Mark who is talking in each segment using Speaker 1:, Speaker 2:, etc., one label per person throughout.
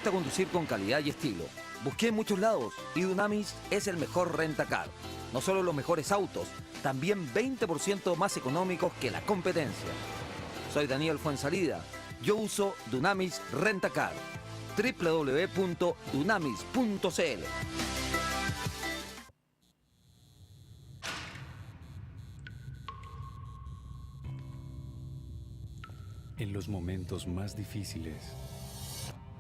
Speaker 1: gusta conducir con calidad y estilo. Busqué en muchos lados y Dunamis es el mejor rentacar. No solo los mejores autos, también 20% más económicos que la competencia. Soy Daniel Fuensalida. Yo uso Dunamis Rentacar. www.dunamis.cl.
Speaker 2: En los momentos más difíciles,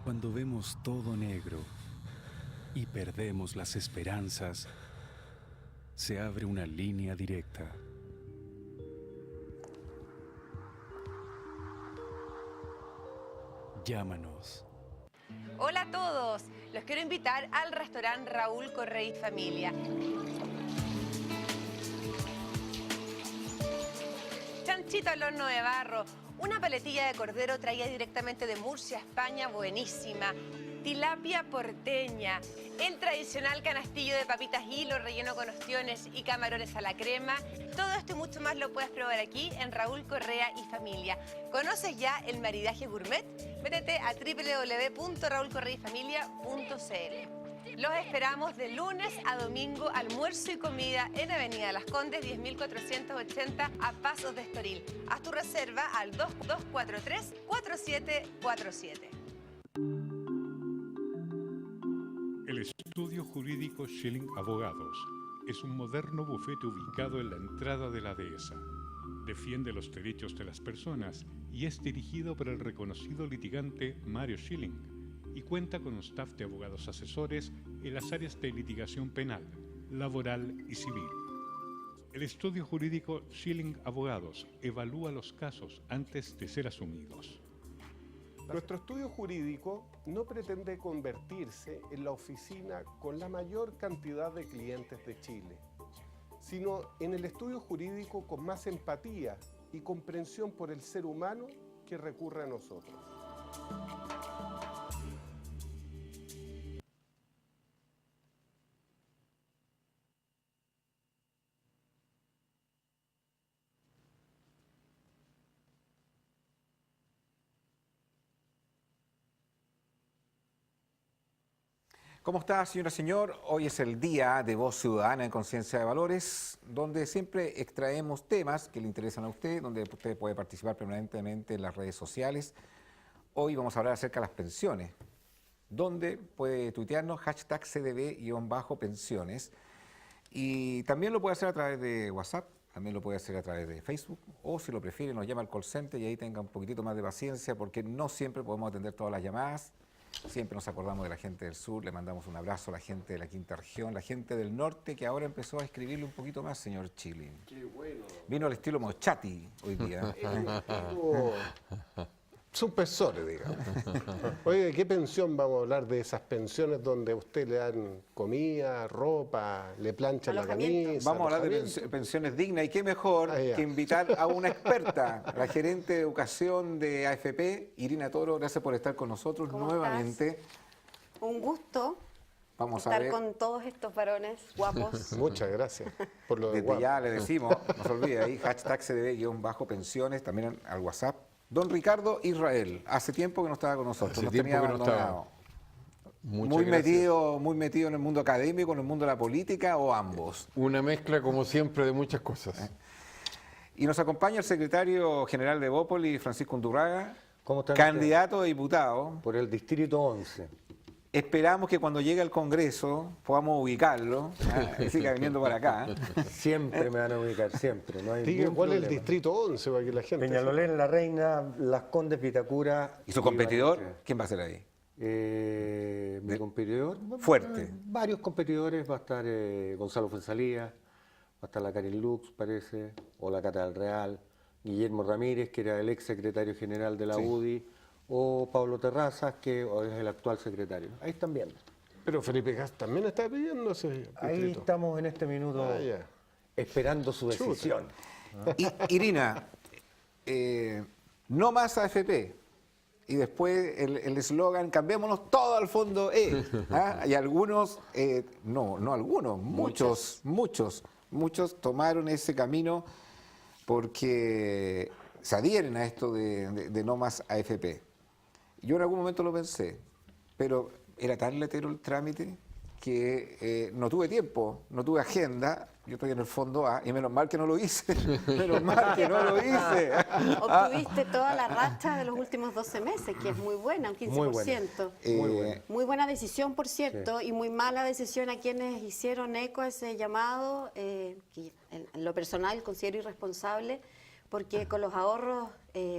Speaker 2: cuando vemos todo negro y perdemos las esperanzas, se abre una línea directa. Llámanos.
Speaker 3: Hola a todos, los quiero invitar al restaurante Raúl Correa y Familia. Chanchito al horno de barro, una paletilla de cordero traída directamente de Murcia, España, buenísima. Tilapia porteña, el tradicional canastillo de papitas hilo relleno con ostiones y camarones a la crema. Todo esto y mucho más lo puedes probar aquí en Raúl Correa y Familia. ¿Conoces ya el maridaje gourmet? Métete a www.raulcorreayfamilia.cl. Los esperamos de lunes a domingo, almuerzo y comida en Avenida Las Condes, 10.480 a Pasos de Estoril. Haz tu reserva al 2243-4747.
Speaker 4: El estudio jurídico Schilling Abogados es un moderno bufete ubicado en la entrada de la dehesa. Defiende los derechos de las personas y es dirigido por el reconocido litigante Mario Schilling y cuenta con un staff de abogados asesores en las áreas de litigación penal, laboral y civil. El estudio jurídico Schilling Abogados evalúa los casos antes de ser asumidos.
Speaker 5: Nuestro estudio jurídico no pretende convertirse en la oficina con la mayor cantidad de clientes de Chile, sino en el estudio jurídico con más empatía y comprensión por el ser humano que recurre a nosotros.
Speaker 6: ¿Cómo está, señora, señor? Hoy es el Día de Voz Ciudadana en Conciencia de Valores, donde siempre extraemos temas que le interesan a usted, donde usted puede participar permanentemente en las redes sociales. Hoy vamos a hablar acerca de las pensiones, donde puede tuitearnos hashtag CDB-pensiones. Y también lo puede hacer a través de WhatsApp, también lo puede hacer a través de Facebook, o si lo prefiere nos llama al call center y ahí tenga un poquitito más de paciencia, porque no siempre podemos atender todas las llamadas. Siempre nos acordamos de la gente del sur, le mandamos un abrazo a la gente de la quinta región, la gente del norte que ahora empezó a escribirle un poquito más, señor Schilling. Qué bueno. Vino al estilo Moschati hoy día.
Speaker 5: Supersores, digamos. Oye, ¿de qué pensión vamos a hablar? De esas pensiones donde a usted le dan comida, ropa, le planchan la camisa.
Speaker 6: Vamos a hablar de pensiones dignas y qué mejor que invitar a una experta, la gerente de educación de AFP, Irina Toro. Gracias por estar con nosotros nuevamente.
Speaker 7: ¿Estás? Un gusto.
Speaker 6: Vamos
Speaker 7: estar
Speaker 6: a ver.
Speaker 7: con todos estos varones guapos.
Speaker 5: Muchas gracias por lo de
Speaker 6: Desde
Speaker 5: guapo.
Speaker 6: ya le decimos, no se olvide ahí, hashtag CDB-pensiones, también al WhatsApp. Don Ricardo Israel, hace tiempo que no estaba con nosotros,
Speaker 8: hace
Speaker 6: nos
Speaker 8: tiempo
Speaker 6: tenía
Speaker 8: que no
Speaker 6: abandonado.
Speaker 8: Muchas gracias.
Speaker 6: Muy metido en el mundo académico, en el mundo de la política o ambos.
Speaker 8: Una mezcla, como siempre, de muchas cosas.
Speaker 6: Y nos acompaña el secretario general de Bópoli, Francisco Undurraga,
Speaker 9: ¿Cómo están
Speaker 6: candidato a diputado.
Speaker 9: Por el distrito 11.
Speaker 6: Esperamos que cuando llegue al Congreso podamos ubicarlo, y siga viniendo para acá.
Speaker 9: Siempre me van a ubicar, siempre. No hay
Speaker 5: Diga,
Speaker 9: ningún
Speaker 5: ¿cuál es el
Speaker 9: problema.
Speaker 5: distrito 11 para que la gente...
Speaker 9: Peñalolén, La Reina, Las Condes, Vitacura.
Speaker 6: ¿Y su competidor?
Speaker 9: Bariche.
Speaker 6: ¿Quién va a ser ahí?
Speaker 9: Mi competidor.
Speaker 6: Fuerte.
Speaker 9: Varios competidores. Va a estar Gonzalo Fuensalía, va a estar la Karin Lux, parece, o la Cata del Real, Guillermo Ramírez, que era el ex secretario general de la UDI, o Pablo Terrazas, que es el actual secretario. Ahí están viendo.
Speaker 5: Pero Felipe Gas también está pidiendo ese distrito.
Speaker 9: Ahí estamos en este minuto esperando su decisión.
Speaker 6: Irina, no más AFP. Y después el eslogan, cambiémonos todo al fondo E. ¿Ah? Y algunos, no algunos, muchos tomaron ese camino porque se adhieren a esto de no más AFP. Yo en algún momento lo pensé, pero era tan letero el trámite que no tuve tiempo, no tuve agenda. Yo estoy en el fondo A, y menos mal que no lo hice. Menos mal que no lo hice.
Speaker 7: Obtuviste toda la racha de los últimos 12 meses, que es muy buena, un 15%.
Speaker 9: Muy buena.
Speaker 7: Muy buena decisión, por cierto, y muy mala decisión a quienes hicieron eco a ese llamado, que en lo personal considero irresponsable, porque con los ahorros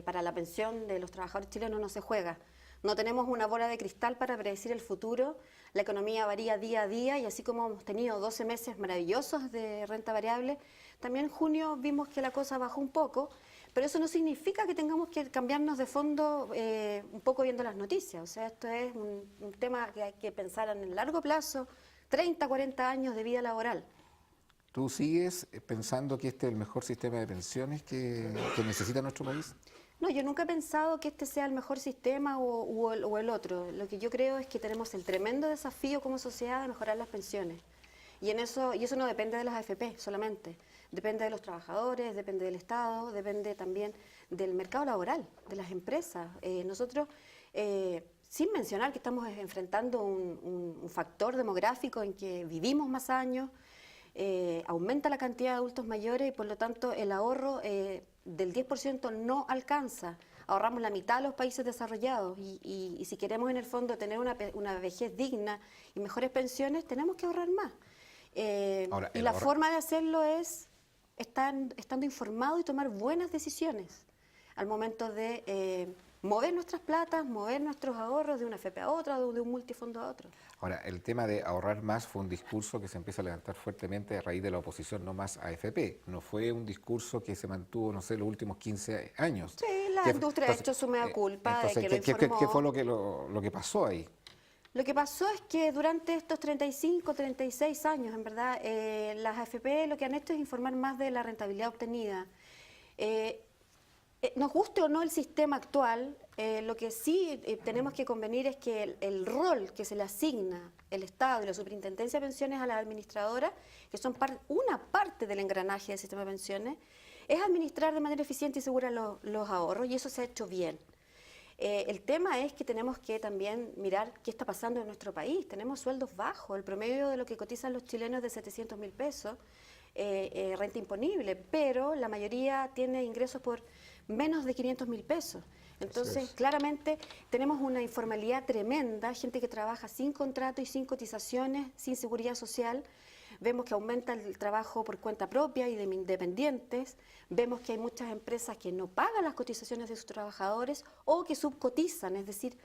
Speaker 7: para la pensión de los trabajadores chilenos no se juega. No tenemos una bola de cristal para predecir el futuro, la economía varía día a día y así como hemos tenido 12 meses maravillosos de renta variable, también en junio vimos que la cosa bajó un poco, pero eso no significa que tengamos que cambiarnos de fondo un poco viendo las noticias. O sea, esto es un tema que hay que pensar en el largo plazo, 30, 40 años de vida laboral.
Speaker 6: ¿Tú sigues pensando que este es el mejor sistema de pensiones que necesita nuestro país?
Speaker 7: No, yo nunca he pensado que este sea el mejor sistema o el otro. Lo que yo creo es que tenemos el tremendo desafío como sociedad de mejorar las pensiones. Y eso no depende de las AFP solamente. Depende de los trabajadores, depende del Estado, depende también del mercado laboral, de las empresas. Nosotros, sin mencionar que estamos enfrentando un factor demográfico en que vivimos más años, aumenta la cantidad de adultos mayores y por lo tanto el ahorro del 10% no alcanza. Ahorramos la mitad de los países desarrollados y si queremos en el fondo tener una vejez digna y mejores pensiones, tenemos que ahorrar más.
Speaker 6: Ahora,
Speaker 7: y la forma de hacerlo es estando informado y tomar buenas decisiones al momento de mover nuestras platas, mover nuestros ahorros de una AFP a otra, de un multifondo a otro.
Speaker 6: Ahora, el tema de ahorrar más fue un discurso que se empieza a levantar fuertemente a raíz de la oposición no más AFP. No fue un discurso que se mantuvo, no sé, los últimos 15 años.
Speaker 7: Sí, la industria ha hecho su mea culpa de que lo informó.
Speaker 6: ¿Qué fue lo que pasó ahí?
Speaker 7: Lo que pasó es que durante estos 35, 36 años, en verdad, las AFP lo que han hecho es informar más de la rentabilidad obtenida. Nos guste o no el sistema actual, lo que sí tenemos que convenir es que el rol que se le asigna el Estado y la Superintendencia de Pensiones a las administradoras, que son una parte del engranaje del sistema de pensiones, es administrar de manera eficiente y segura los ahorros, y eso se ha hecho bien. El tema es que tenemos que también mirar qué está pasando en nuestro país. Tenemos sueldos bajos, el promedio de lo que cotizan los chilenos es de 700.000 pesos, renta imponible, pero la mayoría tiene ingresos por menos de 500.000 pesos. Entonces, claramente tenemos una informalidad tremenda, gente que trabaja sin contrato y sin cotizaciones, sin seguridad social. Vemos que aumenta el trabajo por cuenta propia y de independientes. Vemos que hay muchas empresas que no pagan las cotizaciones de sus trabajadores o que subcotizan, es decir,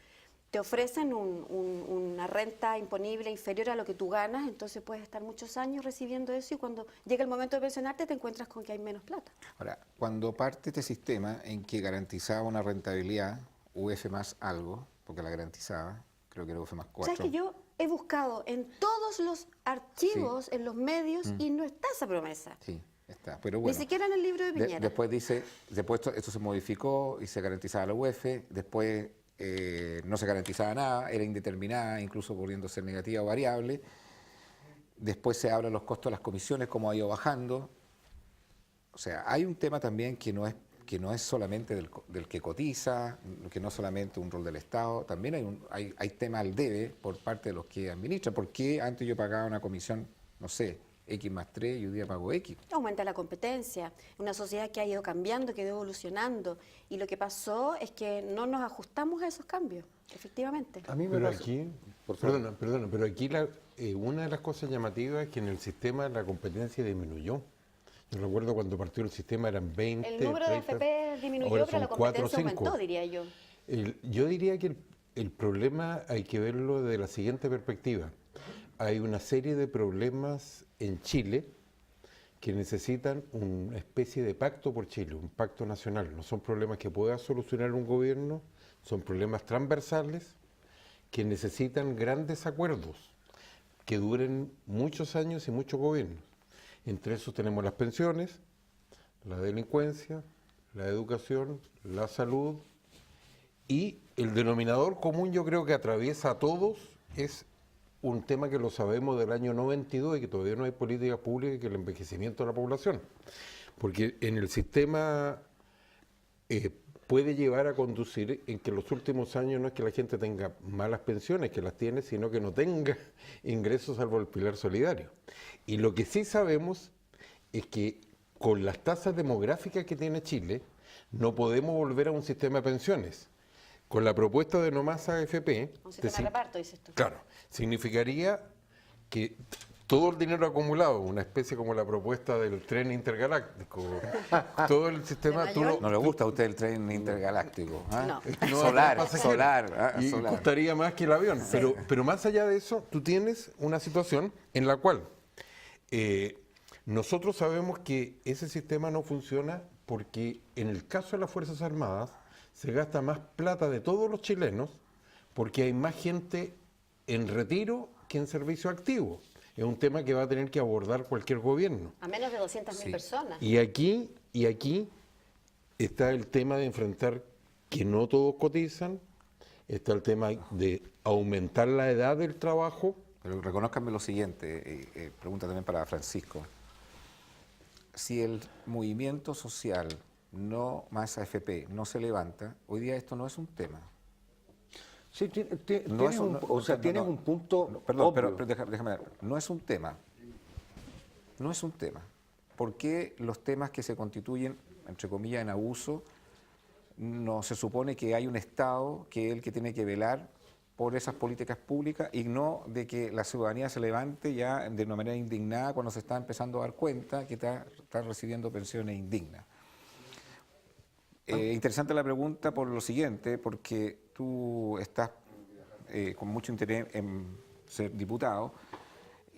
Speaker 7: te ofrecen una renta imponible inferior a lo que tú ganas, entonces puedes estar muchos años recibiendo eso y cuando llega el momento de pensionarte te encuentras con que hay menos plata.
Speaker 6: Ahora, cuando parte este sistema en que garantizaba una rentabilidad, UF más algo, porque la garantizaba, creo que era UF más 4.
Speaker 7: ¿Sabes que yo he buscado en todos los archivos, en los medios, y no está esa promesa?
Speaker 6: Sí, está, pero bueno.
Speaker 7: Ni siquiera en el libro de Piñera.
Speaker 6: Después dice, esto se modificó y se garantizaba la UF, después no se garantizaba nada, era indeterminada, incluso pudiendo ser negativa o variable. Después se hablan los costos de las comisiones, cómo ha ido bajando. O sea, hay un tema también que no es solamente del que cotiza, que no es solamente un rol del Estado, también hay tema al debe por parte de los que administran. ¿Por qué antes yo pagaba una comisión, no sé, X más 3 y hoy día pago X?
Speaker 7: Aumenta la competencia, una sociedad que ha ido cambiando, que ha ido evolucionando, y lo que pasó es que no nos ajustamos a esos cambios, efectivamente.
Speaker 9: A mí me
Speaker 8: Pero
Speaker 9: pasó,
Speaker 8: aquí,
Speaker 9: por favor.
Speaker 8: perdona, pero aquí una de las cosas llamativas es que en el sistema la competencia disminuyó. Yo recuerdo cuando partió el sistema eran 20,
Speaker 7: El número 30, de AFP disminuyó,
Speaker 8: ahora
Speaker 7: pero la
Speaker 8: son 4 o
Speaker 7: competencia
Speaker 8: 5.
Speaker 7: aumentó, diría yo.
Speaker 8: Yo diría que el problema hay que verlo de la siguiente perspectiva. Hay una serie de problemas en Chile que necesitan una especie de pacto por Chile, un pacto nacional. No son problemas que pueda solucionar un gobierno, son problemas transversales que necesitan grandes acuerdos que duren muchos años y muchos gobiernos. Entre esos tenemos las pensiones, la delincuencia, la educación, la salud, y el denominador común, yo creo que atraviesa a todos, es un tema que lo sabemos del año 92 y que todavía no hay política pública, que es el envejecimiento de la población. Porque en el sistema puede llevar a conducir en que en los últimos años no es que la gente tenga malas pensiones, que las tiene, sino que no tenga ingresos salvo el pilar solidario. Y lo que sí sabemos es que con las tasas demográficas que tiene Chile, no podemos volver a un sistema de pensiones. Con la propuesta de no más AFP...
Speaker 7: Un sistema de reparto, dices tú.
Speaker 8: Claro, significaría que todo el dinero acumulado, una especie como la propuesta del tren intergaláctico, todo el sistema...
Speaker 6: No le gusta a usted el tren intergaláctico. ¿Ah?
Speaker 7: No.
Speaker 6: Solar.
Speaker 8: Y
Speaker 6: Solar.
Speaker 8: costaría más que el avión. Pero más allá de eso, tú tienes una situación en la cual nosotros sabemos que ese sistema no funciona porque en el caso de las Fuerzas Armadas se gasta más plata de todos los chilenos porque hay más gente en retiro que en servicio activo. Es un tema que va a tener que abordar cualquier gobierno.
Speaker 7: A menos de 200.000 personas.
Speaker 8: Y aquí está el tema de enfrentar que no todos cotizan, está el tema de aumentar la edad del trabajo.
Speaker 6: Pero reconózcanme lo siguiente, pregunta también para Francisco. Si el movimiento social no más AFP no se levanta, hoy día esto no es un tema.
Speaker 9: Sí, tienes un punto.
Speaker 6: Perdón,
Speaker 9: obvio.
Speaker 6: pero déjame ver. No es un tema. No es un tema. ¿Por qué los temas que se constituyen, entre comillas, en abuso, no se supone que hay un Estado que es el que tiene que velar por esas políticas públicas y no de que la ciudadanía se levante ya de una manera indignada cuando se está empezando a dar cuenta que está recibiendo pensiones indignas? Interesante la pregunta por lo siguiente, porque tú estás con mucho interés en ser diputado,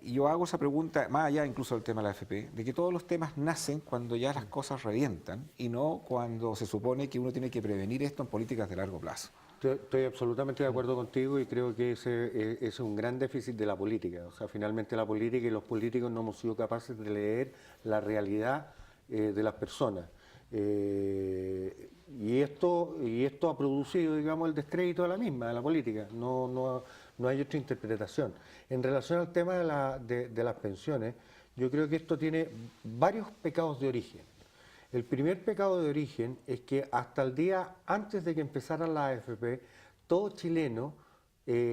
Speaker 6: y yo hago esa pregunta, más allá incluso del tema de la AFP, de que todos los temas nacen cuando ya las cosas revientan y no cuando se supone que uno tiene que prevenir esto en políticas de largo plazo.
Speaker 9: Estoy absolutamente de acuerdo contigo y creo que ese es un gran déficit de la política. O sea, finalmente la política y los políticos no hemos sido capaces de leer la realidad de las personas. Y esto ha producido, digamos, el descrédito de la misma, de la política. No hay otra interpretación. En relación al tema de las pensiones, yo creo que esto tiene varios pecados de origen. El primer pecado de origen es que hasta el día antes de que empezaran la AFP, todo chileno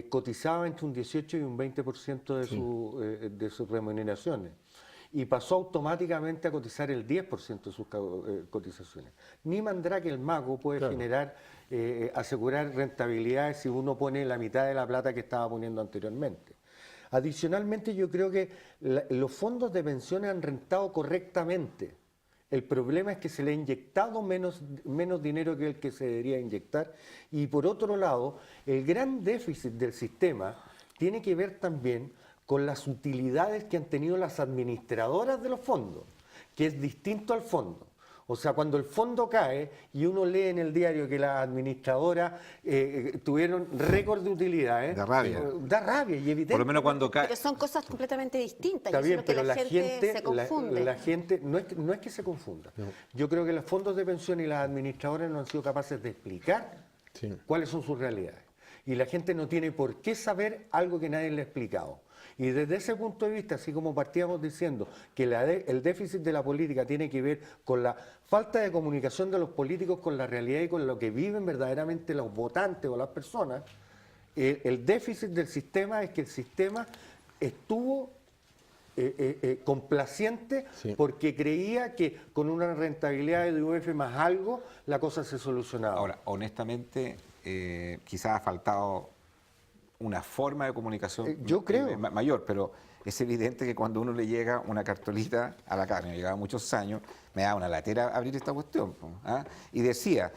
Speaker 9: cotizaba entre un 18 y un 20% de sus remuneraciones. Y pasó automáticamente a cotizar el 10% de sus cotizaciones. Ni Mandrake el mago puede generar, asegurar rentabilidades si uno pone la mitad de la plata que estaba poniendo anteriormente. Adicionalmente, yo creo que los fondos de pensiones han rentado correctamente. El problema es que se le ha inyectado menos dinero que el que se debería inyectar. Y por otro lado, el gran déficit del sistema tiene que ver también con las utilidades que han tenido las administradoras de los fondos, que es distinto al fondo. O sea, cuando el fondo cae y uno lee en el diario que las administradoras tuvieron récord de utilidades,
Speaker 6: da rabia.
Speaker 9: Da rabia y evidentemente.
Speaker 6: Por lo menos cuando cae.
Speaker 7: Pero son cosas completamente distintas.
Speaker 9: Está
Speaker 7: Yo
Speaker 9: bien,
Speaker 7: creo que
Speaker 9: pero
Speaker 7: la gente se confunde.
Speaker 9: la gente no es que se confunda. No. Yo creo que los fondos de pensión y las administradoras no han sido capaces de explicar cuáles son sus realidades. Y la gente no tiene por qué saber algo que nadie le ha explicado. Y desde ese punto de vista, así como partíamos diciendo que el déficit de la política tiene que ver con la falta de comunicación de los políticos con la realidad y con lo que viven verdaderamente los votantes o las personas, el déficit del sistema es que el sistema estuvo complaciente porque creía que con una rentabilidad de UF más algo la cosa se solucionaba.
Speaker 6: Ahora, honestamente, quizás ha faltado una forma de comunicación
Speaker 9: yo creo
Speaker 6: mayor, pero es evidente que cuando uno le llega una cartolita a la cara, me llegaba muchos años, me da una latera abrir esta cuestión, ¿ah? Y decía,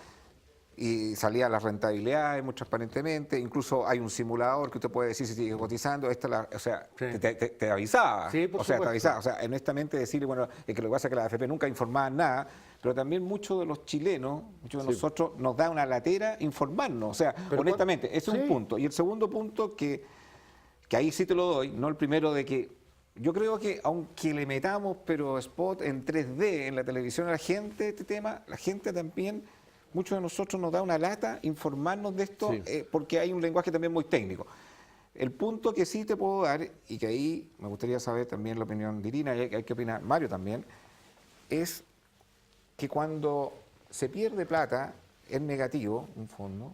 Speaker 6: y salía las rentabilidades muy transparentemente, incluso hay un simulador que usted puede decir si sigue cotizando, o sea, te avisaba,
Speaker 9: por supuesto.
Speaker 6: te avisaba, o sea, honestamente decirle, bueno, es que lo que pasa es que la AFP nunca informaba nada, pero también muchos de los chilenos, muchos de nosotros, nos da una latera informarnos, o sea, pero honestamente, ese es un punto. Y el segundo punto, que ahí sí te lo doy, no el primero de que, yo creo que aunque le metamos, pero spot en 3D en la televisión a la gente, este tema, la gente también, muchos de nosotros nos da una lata informarnos de esto, porque hay un lenguaje también muy técnico. El punto que sí te puedo dar, y que ahí me gustaría saber también la opinión de Irina, y hay que opinar Mario también, es que cuando se pierde plata es negativo, un fondo,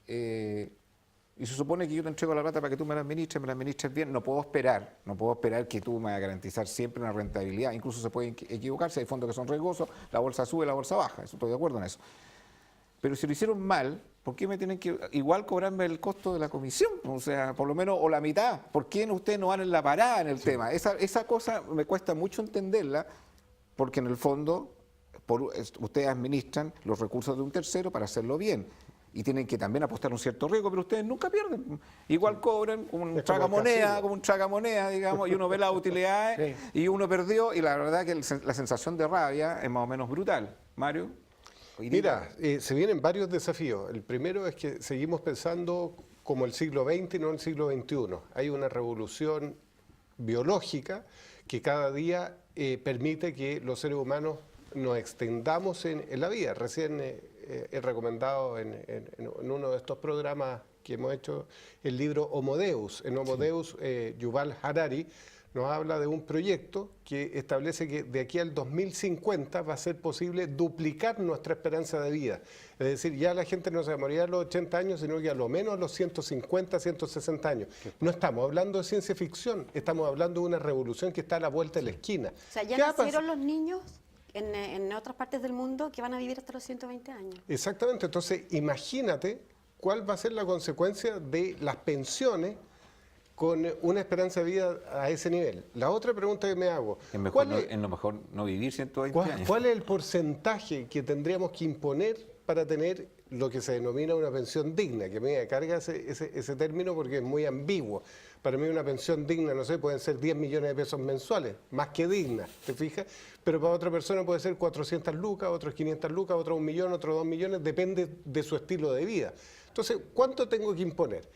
Speaker 6: y se supone que yo te entrego la plata para que tú me la administres bien, no puedo esperar que tú me vas a garantizar siempre una rentabilidad, incluso se pueden equivocarse, hay fondos que son riesgosos, la bolsa sube, la bolsa baja, estoy de acuerdo en eso. Pero si lo hicieron mal, ¿por qué me tienen que igual cobrarme el costo de la comisión? O sea, por lo menos, o la mitad. ¿Por qué ustedes no van en la parada en el tema? Esa cosa me cuesta mucho entenderla, porque en el fondo ustedes administran los recursos de un tercero para hacerlo bien. Y tienen que también apostar un cierto riesgo, pero ustedes nunca pierden. Igual cobran como un tragamoneda, digamos, y uno ve las utilidades y uno perdió, y la verdad que la sensación de rabia es más o menos brutal. Mario.
Speaker 5: Mira, se vienen varios desafíos. El primero es que seguimos pensando como el siglo XX y no el siglo XXI. Hay una revolución biológica que cada día permite que los seres humanos nos extendamos en la vida. Recién he recomendado en uno de estos programas que hemos hecho el libro Homo Deus. En Homo Deus, Yuval Harari nos habla de un proyecto que establece que de aquí al 2050 va a ser posible duplicar nuestra esperanza de vida. Es decir, ya la gente no se va a morir a los 80 años, sino que a lo menos a los 150, 160 años. No estamos hablando de ciencia ficción, estamos hablando de una revolución que está a la vuelta de la esquina.
Speaker 7: O sea, ya nacieron los niños en otras partes del mundo que van a vivir hasta los 120 años.
Speaker 5: Exactamente, entonces imagínate cuál va a ser la consecuencia de las pensiones con una esperanza de vida a ese nivel. La otra pregunta que me hago,
Speaker 6: Es lo mejor no vivir 120 años.
Speaker 5: ¿cuál es el porcentaje que tendríamos que imponer para tener lo que se denomina una pensión digna? Que me carga ese término porque es muy ambiguo. Para mí una pensión digna, no sé, pueden ser 10 millones de pesos mensuales, más que digna, ¿te fijas? Pero para otra persona puede ser 400 lucas, otros 500 lucas, otro 1 millón, otro 2 millones, depende de su estilo de vida. Entonces, ¿cuánto tengo que imponer?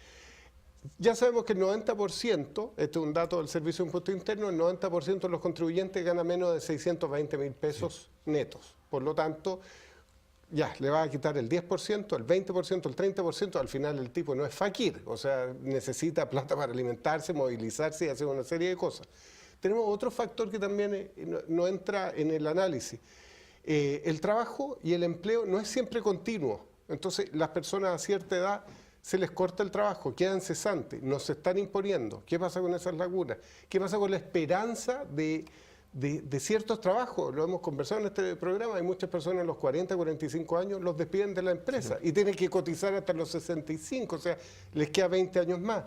Speaker 5: Ya sabemos que el 90%, este es un dato del Servicio de Impuesto Interno, el 90% de los contribuyentes gana menos de 620.000 pesos netos. Por lo tanto, ya, le va a quitar el 10%, el 20%, el 30%, al final el tipo no es fakir, o sea, necesita plata para alimentarse, movilizarse y hacer una serie de cosas. Tenemos otro factor que también no entra en el análisis. El trabajo y el empleo no es siempre continuo, entonces las personas a cierta edad se les corta el trabajo, quedan cesantes, nos se están imponiendo. ¿Qué pasa con esas lagunas? ¿Qué pasa con la esperanza de ciertos trabajos? Lo hemos conversado en este programa, hay muchas personas en los 40, 45 años, los despiden de la empresa y tienen que cotizar hasta los 65, o sea, les queda 20 años más.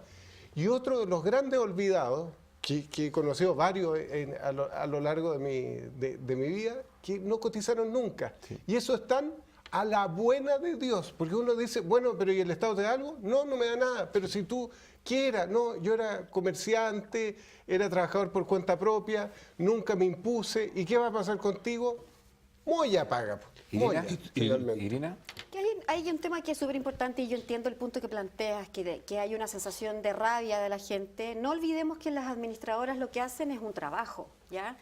Speaker 5: Y otro de los grandes olvidados, que he conocido varios a lo largo de mi vida, que no cotizaron nunca. Y eso están a la buena de Dios, porque uno dice, bueno, pero ¿y el Estado te da algo? No, no me da nada, pero si tú, ¿qué era? No, yo era comerciante, era trabajador por cuenta propia, nunca me impuse, ¿y qué va a pasar contigo? Moya paga, moya, finalmente.
Speaker 6: Irina.
Speaker 7: Hay un tema que es súper importante y yo entiendo el punto que planteas, que hay una sensación de rabia de la gente. No olvidemos que las administradoras lo que hacen es un trabajo, ¿ya?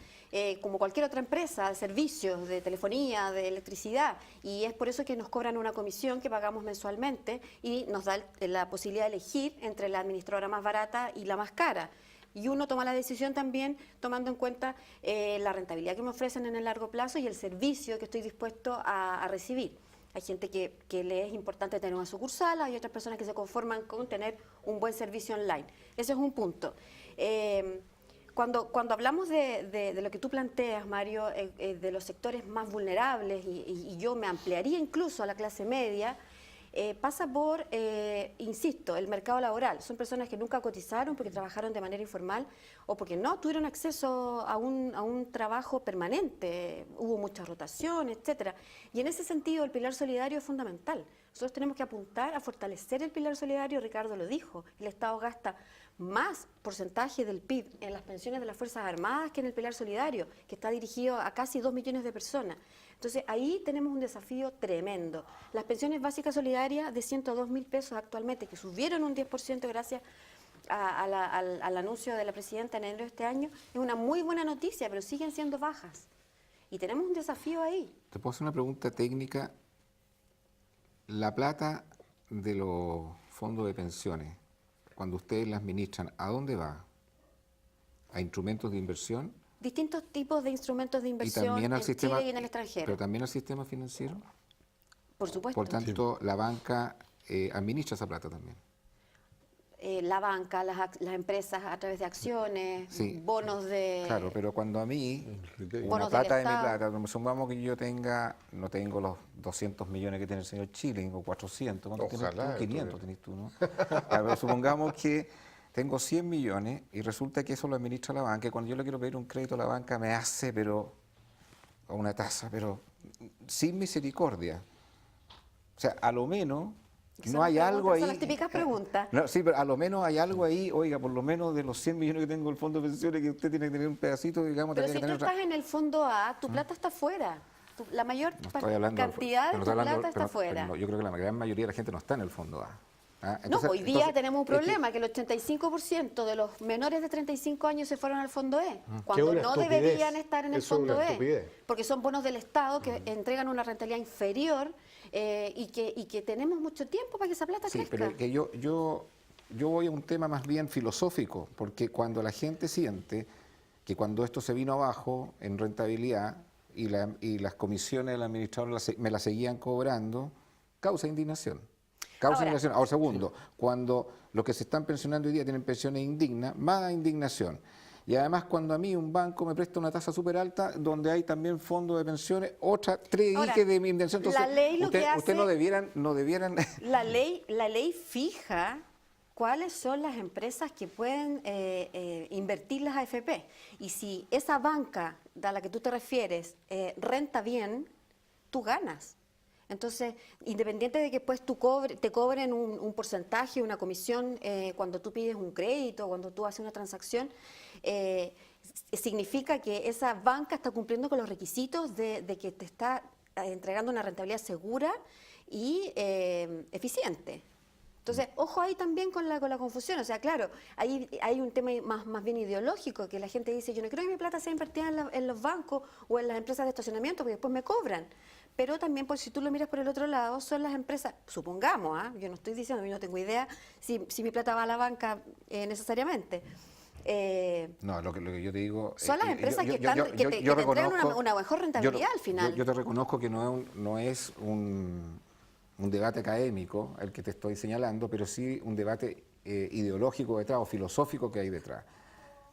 Speaker 7: Como cualquier otra empresa, de servicios, de telefonía, de electricidad, y es por eso que nos cobran una comisión que pagamos mensualmente y nos da la posibilidad de elegir entre la administradora más barata y la más cara. Y uno toma la decisión también tomando en cuenta la rentabilidad que me ofrecen en el largo plazo y el servicio que estoy dispuesto a recibir. Hay gente que le es importante tener una sucursal, hay otras personas que se conforman con tener un buen servicio online. Ese es un punto. Cuando hablamos de lo que tú planteas, Mario, de los sectores más vulnerables, y yo me ampliaría incluso a la clase media, pasa por, insisto, el mercado laboral. Son personas que nunca cotizaron porque trabajaron de manera informal o porque no tuvieron acceso a un trabajo permanente, hubo mucha rotación, etcétera. Y en ese sentido el pilar solidario es fundamental. Nosotros tenemos que apuntar a fortalecer el pilar solidario, Ricardo lo dijo, el Estado gasta más porcentaje del PIB en las pensiones de las Fuerzas Armadas que en el pilar solidario, que está dirigido a casi 2 millones de personas. Entonces, ahí tenemos un desafío tremendo. Las pensiones básicas solidarias de 102.000 pesos actualmente, que subieron un 10% gracias al anuncio de la presidenta en enero de este año, es una muy buena noticia, pero siguen siendo bajas. Y tenemos un desafío ahí.
Speaker 6: Te puedo hacer una pregunta técnica. La plata de los fondos de pensiones, cuando ustedes la administran, ¿a dónde va? ¿A instrumentos de inversión?
Speaker 7: Distintos tipos de instrumentos de inversión en Chile y en el extranjero.
Speaker 6: ¿Pero también al sistema financiero?
Speaker 7: Por supuesto.
Speaker 6: Por tanto, la banca administra esa plata también.
Speaker 7: La banca, las empresas a través de acciones,
Speaker 6: Sí.
Speaker 7: bonos de...
Speaker 6: Claro, pero cuando a mí, una
Speaker 7: Bonos
Speaker 6: plata
Speaker 7: del
Speaker 6: de mi
Speaker 7: Estado.
Speaker 6: plata, supongamos que yo no tengo los 200 millones que tiene el señor Chile, o 400, ¿cuánto tienes
Speaker 5: Ojalá,
Speaker 6: tú? 500
Speaker 5: tuviera.
Speaker 6: tenés tú, ¿no? A ver, supongamos que tengo 100 millones y resulta que eso lo administra la banca, y cuando yo le quiero pedir un crédito a la banca me hace, pero, a una tasa, pero sin misericordia. O sea, a lo menos...
Speaker 7: Son
Speaker 6: No
Speaker 7: las
Speaker 6: hay
Speaker 7: preguntas,
Speaker 6: algo ahí.
Speaker 7: son las típicas preguntas.
Speaker 6: No, sí, pero a lo menos hay algo ahí, oiga, por lo menos de los 100 millones que tengo el fondo de pensiones, que usted tiene que tener un pedacito, digamos,
Speaker 7: Pero
Speaker 6: tendría
Speaker 7: si
Speaker 6: que
Speaker 7: tú
Speaker 6: tener
Speaker 7: estás en el fondo A, tu plata está fuera. La mayor
Speaker 6: No estoy hablando del
Speaker 7: cantidad de
Speaker 6: pero
Speaker 7: tu
Speaker 6: estoy hablando-
Speaker 7: plata está
Speaker 6: pero
Speaker 7: fuera.
Speaker 6: no, yo creo que la gran mayoría de la gente no está en el fondo A. ¿Ah?
Speaker 7: No,
Speaker 6: Entonces-
Speaker 7: hoy día
Speaker 6: entonces,
Speaker 7: tenemos un
Speaker 6: es que-
Speaker 7: problema, que el 85% de los menores de 35 años se fueron al fondo E,
Speaker 5: Que
Speaker 7: cuando
Speaker 5: es una
Speaker 7: no
Speaker 5: estupidez.
Speaker 7: deberían estar en el
Speaker 5: Eso es una
Speaker 7: fondo E,
Speaker 5: estupidez.
Speaker 7: porque son bonos del Estado que entregan una rentabilidad inferior y que tenemos mucho tiempo para que esa plata
Speaker 6: Sí,
Speaker 7: crezca.
Speaker 6: pero que yo voy a un tema más bien filosófico, porque cuando la gente siente que cuando esto se vino abajo en rentabilidad y las comisiones del administrador me las seguían cobrando, causa indignación. Causa
Speaker 7: Ahora-
Speaker 6: indignación. Ahora, segundo, cuando los que se están pensionando hoy día tienen pensiones indignas, más indignación. Y además, cuando a mí un banco me presta una tasa súper alta, donde hay también fondos de pensiones, tres
Speaker 7: Ahora,
Speaker 6: diques de mi indignación. Entonces,
Speaker 7: la ley lo que
Speaker 6: usted
Speaker 7: hace-
Speaker 6: no debieran
Speaker 7: La ley fija cuáles son las empresas que pueden invertir las AFP. Y si esa banca a la que tú te refieres renta bien, tú ganas. Entonces, independiente de que después te cobren un porcentaje, una comisión cuando tú pides un crédito, cuando tú haces una transacción, significa que esa banca está cumpliendo con los requisitos de que te está entregando una rentabilidad segura y eficiente. Entonces, ojo ahí también con la confusión. O sea, claro, hay un tema más bien ideológico, que la gente dice, yo no creo que mi plata sea invertida en los bancos o en las empresas de estacionamiento, porque después me cobran. Pero también, pues, si tú lo miras por el otro lado, son las empresas, supongamos, yo no estoy diciendo, yo no tengo idea si mi plata va a la banca necesariamente.
Speaker 6: No, lo que yo te digo...
Speaker 7: Son las empresas que te entregan una mejor rentabilidad al final.
Speaker 6: Yo te reconozco que no es un debate académico el que te estoy señalando, pero sí un debate ideológico detrás o filosófico que hay detrás.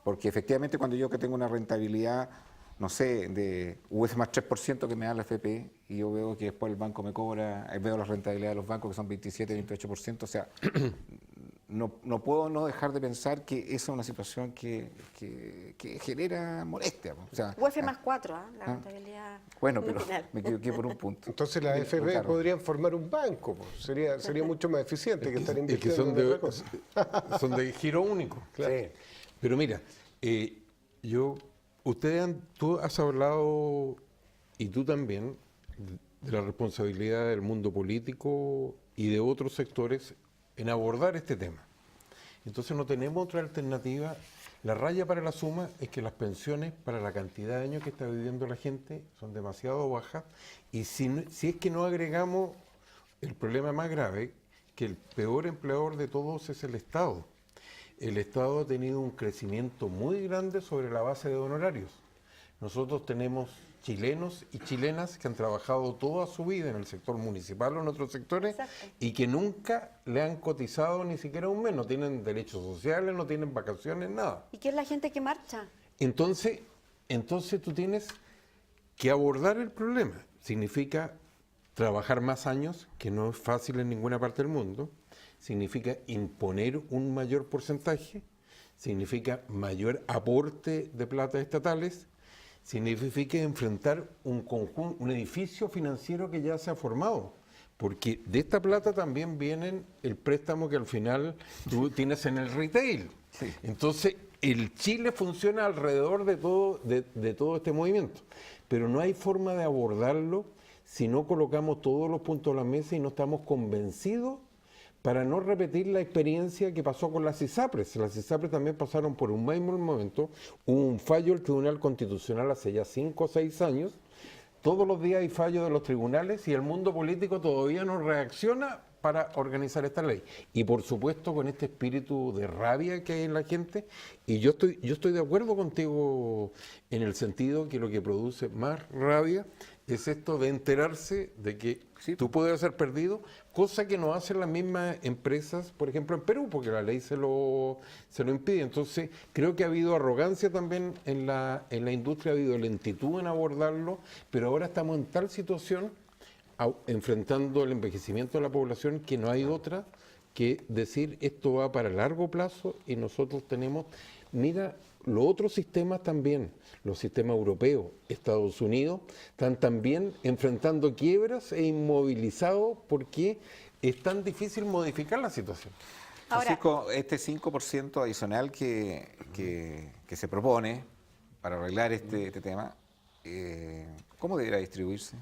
Speaker 6: Porque efectivamente cuando yo que tengo una rentabilidad, no sé, de US más 3% que me da la FP, y yo veo que después el banco me cobra, veo la rentabilidad de los bancos que son 27, 28%, o sea... No puedo no dejar de pensar que esa es una situación que genera molestia. O sea,
Speaker 7: UF más 4, la rentabilidad
Speaker 6: bueno, pero
Speaker 7: nominal.
Speaker 6: me equivoqué por un punto.
Speaker 5: Entonces las AFP
Speaker 6: Claro.
Speaker 5: podrían formar un banco, pues. Sería mucho más eficiente que estar
Speaker 8: Es que
Speaker 5: invirtiendo en otra cosa.
Speaker 8: son de giro único. Claro.
Speaker 5: Sí.
Speaker 8: Pero mira, tú has hablado, y tú también, de la responsabilidad del mundo político y de otros sectores en abordar este tema. Entonces no tenemos otra alternativa. La raya para la suma es que las pensiones para la cantidad de años que está viviendo la gente son demasiado bajas, y si es que no agregamos el problema más grave, que el peor empleador de todos es el Estado. El Estado ha tenido un crecimiento muy grande sobre la base de honorarios. Nosotros tenemos chilenos y chilenas que han trabajado toda su vida en el sector municipal o en otros sectores.
Speaker 7: Exacto.
Speaker 8: Y que nunca le han cotizado ni siquiera un mes, no tienen derechos sociales, no tienen vacaciones, nada.
Speaker 7: ¿Y qué es la gente que marcha?
Speaker 8: Entonces tú tienes que abordar el problema. Significa trabajar más años, que no es fácil en ninguna parte del mundo. Significa imponer un mayor porcentaje. Significa mayor aporte de plata estatales. Significa enfrentar un edificio financiero que ya se ha formado. Porque de esta plata también viene el préstamo que al final tú tienes en el retail.
Speaker 6: Sí.
Speaker 8: Entonces, el Chile funciona alrededor de todo este movimiento. Pero no hay forma de abordarlo si no colocamos todos los puntos a la mesa y no estamos convencidos, para no repetir la experiencia que pasó con las ISAPRES. Las ISAPRES también pasaron por un mismo momento. Hubo un fallo del Tribunal Constitucional hace ya 5 o 6 años. Todos los días hay fallos de los tribunales y el mundo político todavía no reacciona para organizar esta ley. Y por supuesto con este espíritu de rabia que hay en la gente, y yo estoy de acuerdo contigo en el sentido que lo que produce más rabia es esto de enterarse de que tú puedes ser perdido, cosa que no hacen las mismas empresas, por ejemplo en Perú, porque la ley se lo impide. Entonces creo que ha habido arrogancia también en la industria, ha habido lentitud en abordarlo, pero ahora estamos en tal situación enfrentando el envejecimiento de la población que no hay otra que decir esto va para largo plazo y nosotros tenemos, mira, los otros sistemas también, los sistemas europeos, Estados Unidos, están también enfrentando quiebras e inmovilizados porque es tan difícil modificar la situación.
Speaker 7: Ahora,
Speaker 6: Francisco, este 5% adicional que se propone para arreglar este tema, ¿cómo deberá distribuirse?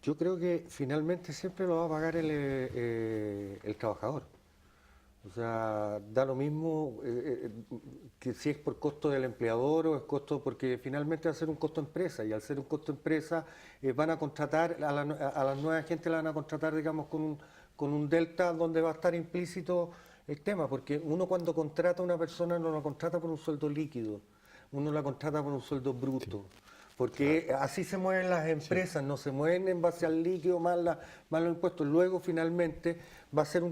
Speaker 9: Yo creo que finalmente siempre lo va a pagar el trabajador. O sea, da lo mismo que si es por costo del empleador o es costo, porque finalmente va a ser un costo empresa, y al ser un costo empresa van a contratar, a la nueva gente la van a contratar, digamos, con un delta donde va a estar implícito el tema, porque uno cuando contrata a una persona no la contrata por un sueldo líquido, uno la contrata por un sueldo bruto. Sí. Porque así se mueven las empresas, no se mueven en base al líquido más los impuestos. Luego finalmente va a ser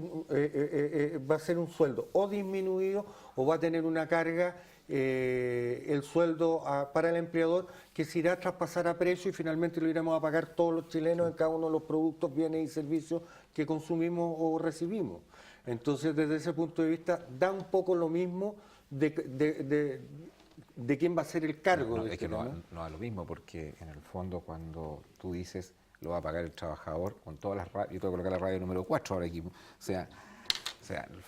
Speaker 9: un sueldo o disminuido o va a tener una carga el sueldo para el empleador que se irá a traspasar a precio y finalmente lo iremos a pagar todos los chilenos en cada uno de los productos, bienes y servicios que consumimos o recibimos. Entonces desde ese punto de vista da un poco lo mismo de quién va a ser el cargo.
Speaker 6: No, es que no da lo mismo, porque en el fondo cuando tú dices lo va a pagar el trabajador, con todas las radios, yo tengo que colocar la radio número 4 ahora aquí,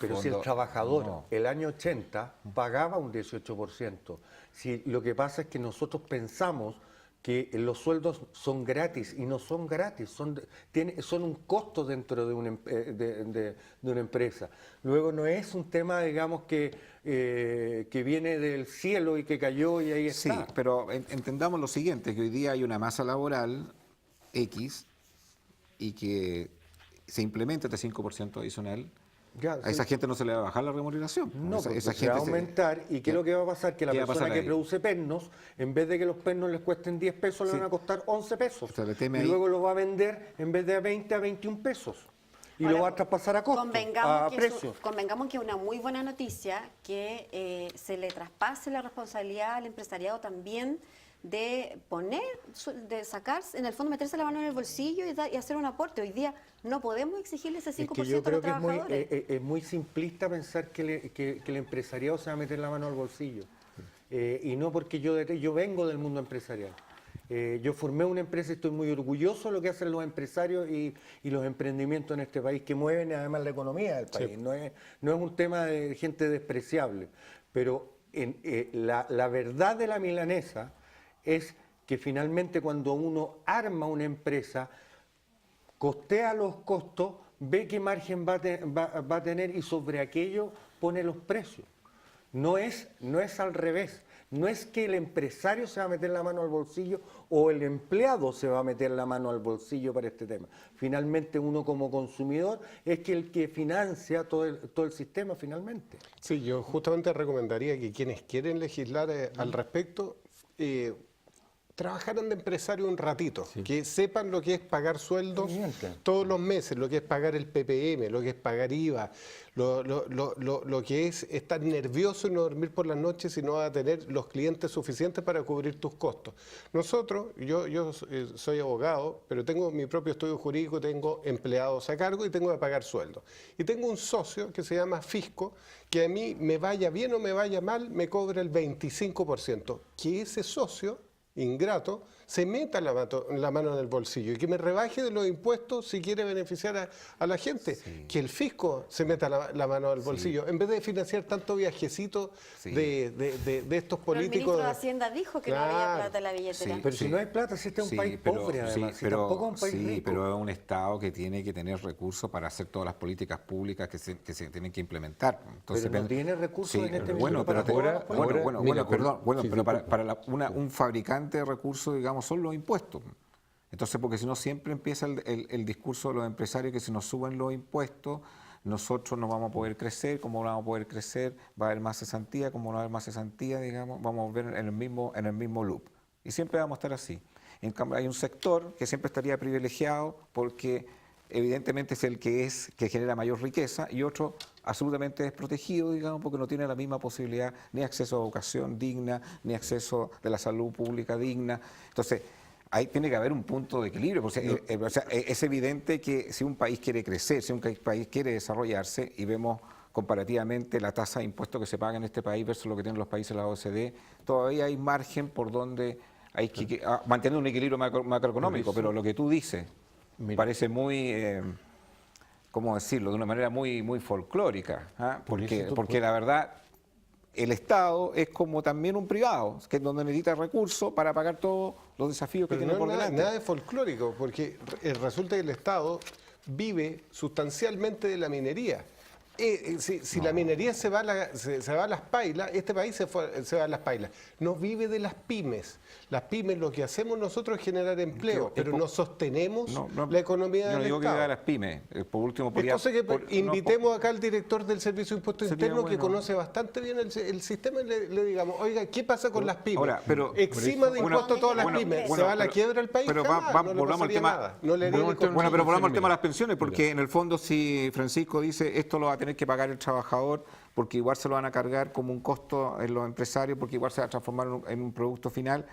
Speaker 9: pero si el trabajador el año 80 pagaba un 18%, si lo que pasa es que nosotros pensamos que los sueldos son gratis y no son gratis, son un costo dentro de una empresa. Luego no es un tema, digamos, que viene del cielo y que cayó y ahí está.
Speaker 6: Sí, pero entendamos lo siguiente, que hoy día hay una masa laboral X y que se implementa este 5% adicional. Ya, a esa gente no se le va a bajar la remuneración.
Speaker 9: No, esa se va a aumentar. ¿Y qué es lo que va a pasar? Que la persona que produce pernos, en vez de que los pernos les cuesten 10 pesos, le van a costar 11 pesos. Y luego lo va a vender en vez de a 20 a 21 pesos. Y ahora, lo va a traspasar a costo, a precio.
Speaker 7: Convengamos que es una muy buena noticia que se le traspase la responsabilidad al empresariado también de sacar, en el fondo meterse la mano en el bolsillo y hacer un aporte. Hoy día no podemos exigirle ese 5%
Speaker 9: que yo creo
Speaker 7: a los trabajadores.
Speaker 9: Es muy simplista pensar que el empresariado se va a meter la mano al bolsillo. Y no porque yo vengo del mundo empresarial. Yo formé una empresa y estoy muy orgulloso de lo que hacen los empresarios y los emprendimientos en este país, que mueven además la economía del país. Sí. No es un tema de gente despreciable. Pero la verdad de la milanesa es que finalmente cuando uno arma una empresa, costea los costos, ve qué margen va a tener y sobre aquello pone los precios. No es al revés. No es que el empresario se va a meter la mano al bolsillo o el empleado se va a meter la mano al bolsillo para este tema. Finalmente uno como consumidor es el que financia todo el sistema finalmente.
Speaker 5: Sí, yo justamente recomendaría que quienes quieren legislar al respecto trabajaran de empresario un ratito, sí. Que sepan lo que es pagar sueldos todos los meses, lo que es pagar el PPM, lo que es pagar IVA, lo que es estar nervioso y no dormir por las noches y no va a tener los clientes suficientes para cubrir tus costos. Nosotros, yo soy abogado, pero tengo mi propio estudio jurídico, tengo empleados a cargo y tengo que pagar sueldos. Y tengo un socio que se llama Fisco, que a mí me vaya bien o me vaya mal, me cobra el 25%, que ese socio ingrato se meta la mano en el bolsillo y que me rebaje de los impuestos si quiere beneficiar a la gente, sí. Que el fisco se meta la mano al bolsillo, sí. En vez de financiar tanto viajecito, sí. de estos políticos. Pero el ministro
Speaker 7: de Hacienda dijo que claro. No había plata en la billetera.
Speaker 9: Sí, pero si no hay plata, si este es un país pobre además, si tampoco es un país rico.
Speaker 6: Pero es un Estado que tiene que tener recursos para hacer todas las políticas públicas que se tienen que implementar. Entonces,
Speaker 9: pero no tiene recursos en este
Speaker 6: momento para
Speaker 9: perdón,
Speaker 6: pero para un fabricante de recursos, digamos, son los impuestos. Entonces, porque si no siempre empieza el discurso de los empresarios que si nos suben los impuestos, nosotros no vamos a poder crecer. ¿Cómo no vamos a poder crecer? Va a haber más cesantía. ¿Cómo no va a haber más cesantía? Digamos, vamos a ver en el mismo loop. Y siempre vamos a estar así. En cambio, hay un sector que siempre estaría privilegiado porque evidentemente es el que genera mayor riqueza, y otro absolutamente desprotegido, digamos, porque no tiene la misma posibilidad ni acceso a educación digna, ni acceso de la salud pública digna. Entonces, ahí tiene que haber un punto de equilibrio. Porque, es evidente que si un país quiere crecer, si un país quiere desarrollarse, y vemos comparativamente la tasa de impuestos que se paga en este país versus lo que tienen los países de la OCDE, todavía hay margen por donde hay que mantener un equilibrio macroeconómico, pero lo que tú dices parece muy, ¿cómo decirlo?, de una manera muy folclórica, porque la verdad el Estado es como también un privado, que es donde necesita recursos para pagar todos los desafíos que tiene por delante.
Speaker 5: Nada de folclórico, porque resulta que el Estado vive sustancialmente de la minería. Si la minería se va a las pailas, este país se va a las pailas. No vive de las pymes. Las pymes, lo que hacemos nosotros es generar empleo, pero no sostenemos la economía del Estado.
Speaker 6: Yo no digo que viva de las pymes. Por último,
Speaker 5: invitemos acá al director del Servicio de Impuestos Internos, que conoce bastante bien el sistema, y le digamos, oiga, ¿qué pasa con las pymes?
Speaker 6: Ahora,
Speaker 5: Exima de impuestos todas las pymes. ¿Se va a la quiebra el país?
Speaker 6: Pero volvamos al tema. Pero volvamos al tema de las pensiones, porque en el fondo, si Francisco dice esto lo va a tener que pagar el trabajador, porque igual se lo van a cargar como un costo en los empresarios, porque igual se va a transformar en un producto final.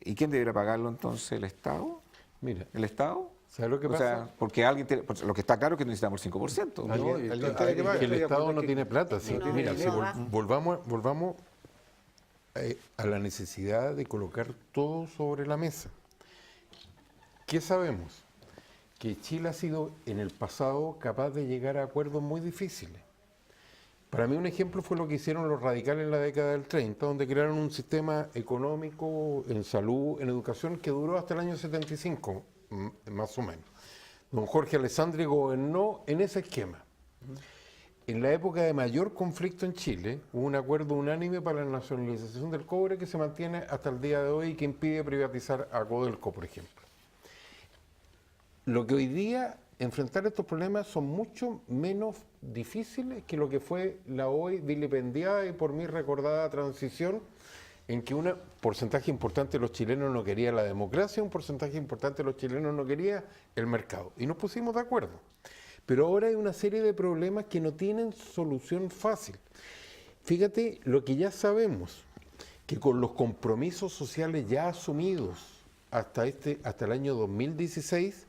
Speaker 6: ¿Y quién debería pagarlo entonces? ¿El Estado?
Speaker 8: Mira,
Speaker 6: ¿El Estado?
Speaker 8: ¿sabes lo que pasa?
Speaker 6: Porque alguien lo que está claro es que necesitamos el 5%.
Speaker 8: Que el Estado no tiene plata. Mira, si volvamos a la necesidad de colocar todo sobre la mesa. ¿Qué sabemos? Que Chile ha sido en el pasado capaz de llegar a acuerdos muy difíciles. Para mí un ejemplo fue lo que hicieron los radicales en la década del 30, donde crearon un sistema económico, en salud, en educación, que duró hasta el año 75, más o menos. Don Jorge Alessandri gobernó en ese esquema. En la época de mayor conflicto en Chile, hubo un acuerdo unánime para la nacionalización del cobre que se mantiene hasta el día de hoy y que impide privatizar a Codelco, por ejemplo. Lo que hoy día enfrentar estos problemas son mucho menos difíciles que lo que fue la hoy vilipendiada y por mí recordada transición, en que un porcentaje importante de los chilenos no quería la democracia, un porcentaje importante de los chilenos no quería el mercado. Y nos pusimos de acuerdo. Pero ahora hay una serie de problemas que no tienen solución fácil. Fíjate lo que ya sabemos, que con los compromisos sociales ya asumidos hasta el año 2016,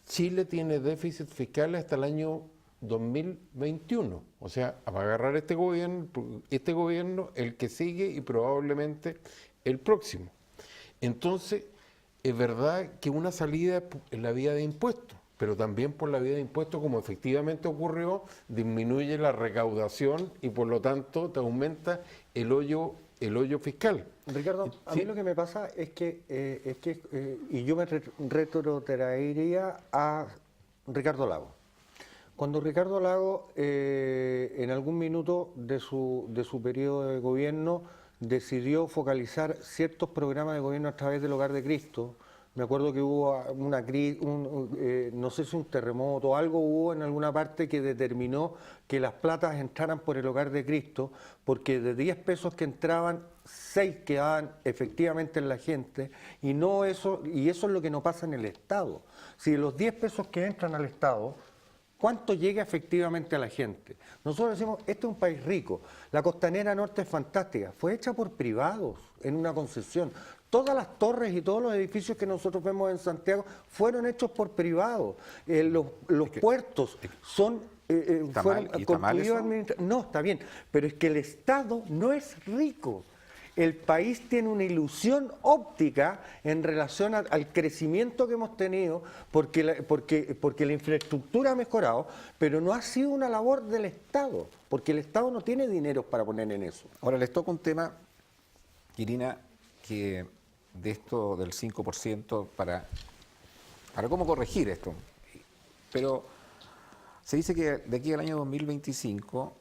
Speaker 8: Chile tiene déficit fiscal hasta el año 2021. O sea, va a agarrar este gobierno, el que sigue y probablemente el próximo. Entonces, es verdad que una salida es la vía de impuestos, pero también por la vía de impuestos, como efectivamente ocurrió, disminuye la recaudación y por lo tanto te aumenta el hoyo fiscal.
Speaker 9: Ricardo, a mí lo que me pasa es que y yo me retrotraería a Ricardo Lagos. Cuando Ricardo Lagos, en algún minuto de su periodo de gobierno, decidió focalizar ciertos programas de gobierno a través del Hogar de Cristo. Me acuerdo que hubo no sé si un terremoto, algo hubo en alguna parte que determinó que las platas entraran por el Hogar de Cristo, porque de 10 pesos que entraban, 6 quedaban efectivamente en la gente, y eso es lo que no pasa en el Estado. Si de los 10 pesos que entran al Estado, ¿cuánto llega efectivamente a la gente? Nosotros decimos, este es un país rico. La Costanera Norte es fantástica. Fue hecha por privados en una concesión. Todas las torres y todos los edificios que nosotros vemos en Santiago fueron hechos por privados. Los puertos fueron construidos. No, está bien. Pero es que el Estado no es rico. El país tiene una ilusión óptica en relación al crecimiento que hemos tenido, porque la infraestructura ha mejorado, pero no ha sido una labor del Estado, porque el Estado no tiene dinero para poner en eso.
Speaker 6: Ahora les toca un tema, Irina, que de esto del 5% para cómo corregir esto. Pero se dice que de aquí al año 2025,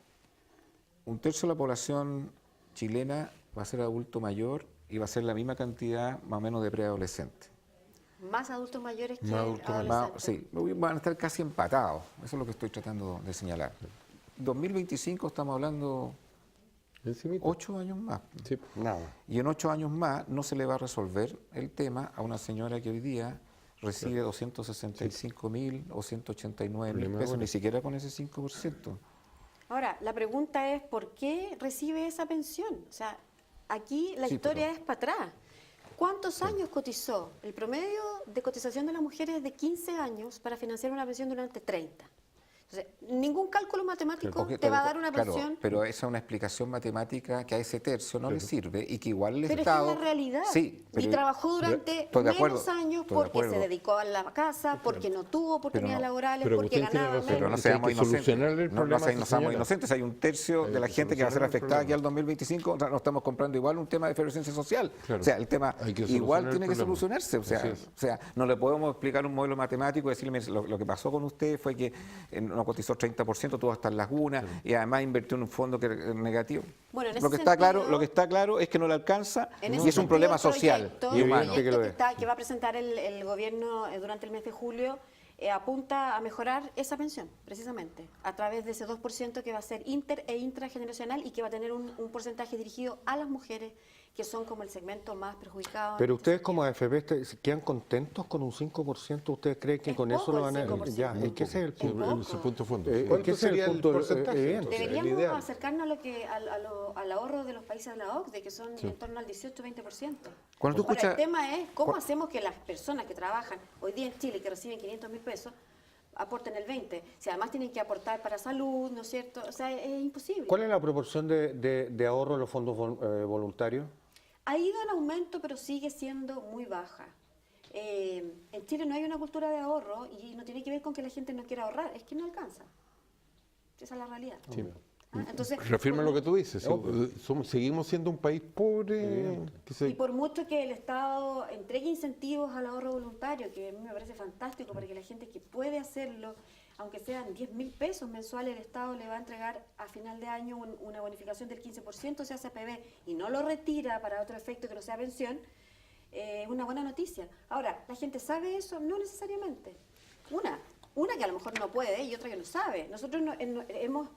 Speaker 6: un tercio de la población chilena va a ser adulto mayor y va a ser la misma cantidad más o menos de preadolescentes.
Speaker 7: Más adultos mayores que
Speaker 8: Más adultos
Speaker 7: adolescentes.
Speaker 6: Sí, van a estar casi empatados. Eso es lo que estoy tratando de señalar. 2025 estamos hablando
Speaker 8: Encimita.
Speaker 6: 8 años más.
Speaker 8: Sí.
Speaker 9: Nada.
Speaker 6: Y en 8 años más no se le va a resolver el tema a una señora que hoy día recibe 265.000 o 189.000
Speaker 8: Problema
Speaker 6: pesos,
Speaker 8: bueno.
Speaker 6: ni siquiera con ese 5%.
Speaker 7: Ahora, la pregunta es, ¿por qué recibe esa pensión? O sea, aquí la
Speaker 6: Sí,
Speaker 7: historia
Speaker 6: pero-
Speaker 7: es para atrás. ¿Cuántos años cotizó? El promedio de cotización de las mujeres es de 15 años para financiar una pensión durante 30. Entonces, ningún cálculo matemático
Speaker 6: Porque-
Speaker 7: te va a dar una
Speaker 6: claro,
Speaker 7: pensión.
Speaker 6: pero esa es una explicación matemática que a ese tercio no le sirve y que igual el
Speaker 7: Pero
Speaker 6: Estado...
Speaker 7: es que es la realidad.
Speaker 6: Sí,
Speaker 7: y trabajó durante
Speaker 6: estoy de
Speaker 7: menos
Speaker 6: acuerdo,
Speaker 7: años
Speaker 6: estoy de
Speaker 7: porque se
Speaker 6: acuerdo.
Speaker 7: dedicó a la casa, porque no tuvo oportunidades
Speaker 6: no-
Speaker 7: laborales,
Speaker 8: pero
Speaker 7: porque
Speaker 8: usted tiene
Speaker 7: ganaba
Speaker 8: razón.
Speaker 6: Pero
Speaker 7: menos.
Speaker 6: no
Speaker 8: Es que hay
Speaker 6: seamos
Speaker 8: que
Speaker 6: inocentes.
Speaker 8: solucionarle el problema a esa
Speaker 6: seamos
Speaker 8: señora.
Speaker 6: inocentes. Hay un tercio
Speaker 8: Hay
Speaker 6: de la
Speaker 8: que
Speaker 6: gente que va a ser
Speaker 8: solucionar el
Speaker 6: afectada aquí
Speaker 8: problema.
Speaker 6: al 2025. No estamos comprando igual un tema de efervescencia social.
Speaker 8: Claro.
Speaker 6: O sea, el tema
Speaker 8: Hay que
Speaker 6: igual
Speaker 8: solucionar
Speaker 6: tiene
Speaker 8: el
Speaker 6: que
Speaker 8: problema.
Speaker 6: solucionarse. O
Speaker 8: Así es.
Speaker 6: sea, no le podemos explicar un modelo matemático y decirle, mire, lo que pasó con usted fue que no cotizó 30%, tuvo hasta en las lagunas y además invirtió en un fondo que es negativo.
Speaker 7: Bueno, en
Speaker 6: lo
Speaker 7: ese
Speaker 6: que está claro,
Speaker 7: sentido-
Speaker 6: lo que está claro es que no le alcanza
Speaker 7: En
Speaker 6: y
Speaker 7: ese
Speaker 6: es un
Speaker 7: sentido,
Speaker 6: problema
Speaker 7: el
Speaker 6: social
Speaker 7: proyecto-
Speaker 6: y
Speaker 7: el
Speaker 6: humano.
Speaker 7: proyecto
Speaker 9: que lo es.
Speaker 7: que va a presentar el gobierno durante el mes de julio apunta a mejorar esa pensión, precisamente, a través de ese 2% que va a ser inter e intrageneracional y que va a tener un porcentaje dirigido a las mujeres, que son como el segmento más perjudicado.
Speaker 9: Pero ustedes como AFP quedan contentos con un 5%. ¿Ustedes creen que
Speaker 7: Es
Speaker 9: con
Speaker 7: poco
Speaker 9: eso lo
Speaker 7: el
Speaker 9: van a...?
Speaker 7: 5%.
Speaker 9: Ya, es que ese es el
Speaker 8: Sí,
Speaker 9: punto.
Speaker 8: ese punto fondo.
Speaker 9: Eh,
Speaker 5: ¿Cuánto
Speaker 9: que ese es el
Speaker 5: sería el
Speaker 9: punto,
Speaker 5: porcentaje,
Speaker 9: evidente.
Speaker 5: entonces? el
Speaker 7: Deberíamos
Speaker 5: ideal.
Speaker 7: acercarnos a lo que, al ahorro de los países de la OCDE, que son en torno al 18-20%.
Speaker 6: Cuando tú
Speaker 7: Ahora,
Speaker 6: escuchas-
Speaker 7: el tema es cómo hacemos que las personas que trabajan hoy día en Chile, que reciben 500.000 pesos, aporten el 20%. Si además tienen que aportar para salud, ¿no es cierto? O sea, es imposible.
Speaker 9: ¿Cuál es la proporción de ahorro en los fondos voluntarios?
Speaker 7: Ha ido en aumento, pero sigue siendo muy baja. En Chile no hay una cultura de ahorro y no tiene que ver con que la gente no quiera ahorrar, es que no alcanza. Esa es la realidad. Entonces,
Speaker 8: Reafirma
Speaker 7: por
Speaker 8: lo
Speaker 7: mu-
Speaker 8: que tú dices. Seguimos siendo un país pobre.
Speaker 7: Y por mucho que el Estado entregue incentivos al ahorro voluntario, que a mí me parece fantástico para que la gente que puede hacerlo, aunque sean 10.000 pesos mensuales, el Estado le va a entregar a final de año una bonificación del 15% si hace APB y no lo retira para otro efecto que no sea pensión, es una buena noticia. Ahora, ¿la gente sabe eso? No necesariamente. Una que a lo mejor no puede y otra que no sabe. Nosotros hemos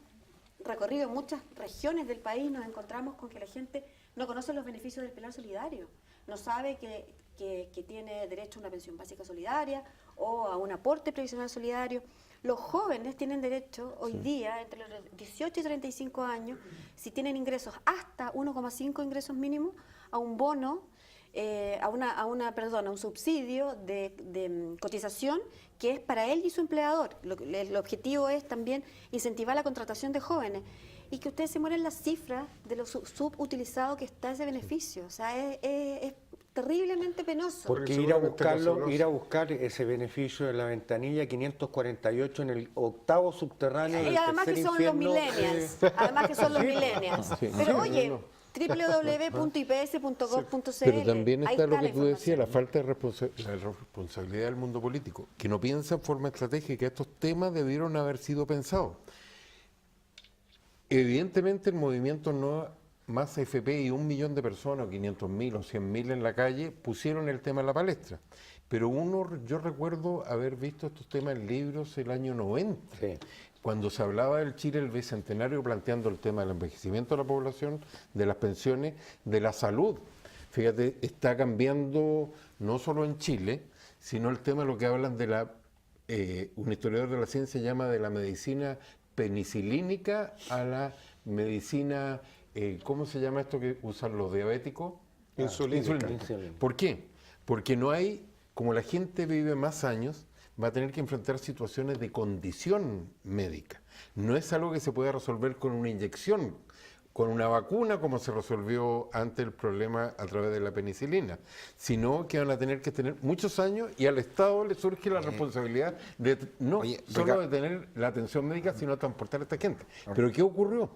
Speaker 7: recorrido muchas regiones del país, nos encontramos con que la gente no conoce los beneficios del pilar solidario, no sabe que tiene derecho a una pensión básica solidaria o a un aporte previsional solidario. Los jóvenes tienen derecho hoy día, entre los 18 y 35 años, si tienen ingresos hasta 1,5 ingresos mínimos, a un bono, a un subsidio de cotización que es para él y su empleador. El objetivo es también incentivar la contratación de jóvenes y que ustedes se mueren las cifras de lo subutilizado que está ese beneficio. O sea, es terriblemente penoso.
Speaker 9: Porque ir a buscar ese beneficio en la ventanilla 548 en el octavo subterráneo del
Speaker 7: Y además que
Speaker 9: tercer
Speaker 7: son los
Speaker 9: infierno,
Speaker 7: millennials. Además que son los millennials.
Speaker 8: Sí.
Speaker 7: Pero oye, www.ips.gov.cl.
Speaker 8: Pero también
Speaker 7: ahí
Speaker 8: está lo
Speaker 7: la
Speaker 8: que tú decías, la
Speaker 7: información.
Speaker 8: falta de la responsabilidad del mundo político, que no piensa en forma estratégica. Estos temas debieron haber sido pensados. Evidentemente el movimiento no más AFP y 1 millón de personas, o 500.000 o 100.000 en la calle, pusieron el tema en la palestra. Pero yo recuerdo haber visto estos temas en libros el año 90.
Speaker 9: Sí.
Speaker 8: Cuando se hablaba del Chile el Bicentenario planteando el tema del envejecimiento de la población, de las pensiones, de la salud. Fíjate, está cambiando no solo en Chile, sino el tema de lo que hablan de un historiador de la ciencia llama de la medicina penicilínica a la medicina, ¿cómo se llama esto que usan los diabéticos?
Speaker 5: Insulínica.
Speaker 9: Insulínica.
Speaker 8: ¿Por qué? Porque no hay, como la gente vive más años, va a tener que enfrentar situaciones de condición médica. No es algo que se pueda resolver con una inyección, con una vacuna, como se resolvió antes el problema a través de la penicilina, sino que van a tener que tener muchos años y al Estado le surge la responsabilidad de no solo de tener la atención médica, sino transportar a esta gente. Pero ¿qué ocurrió?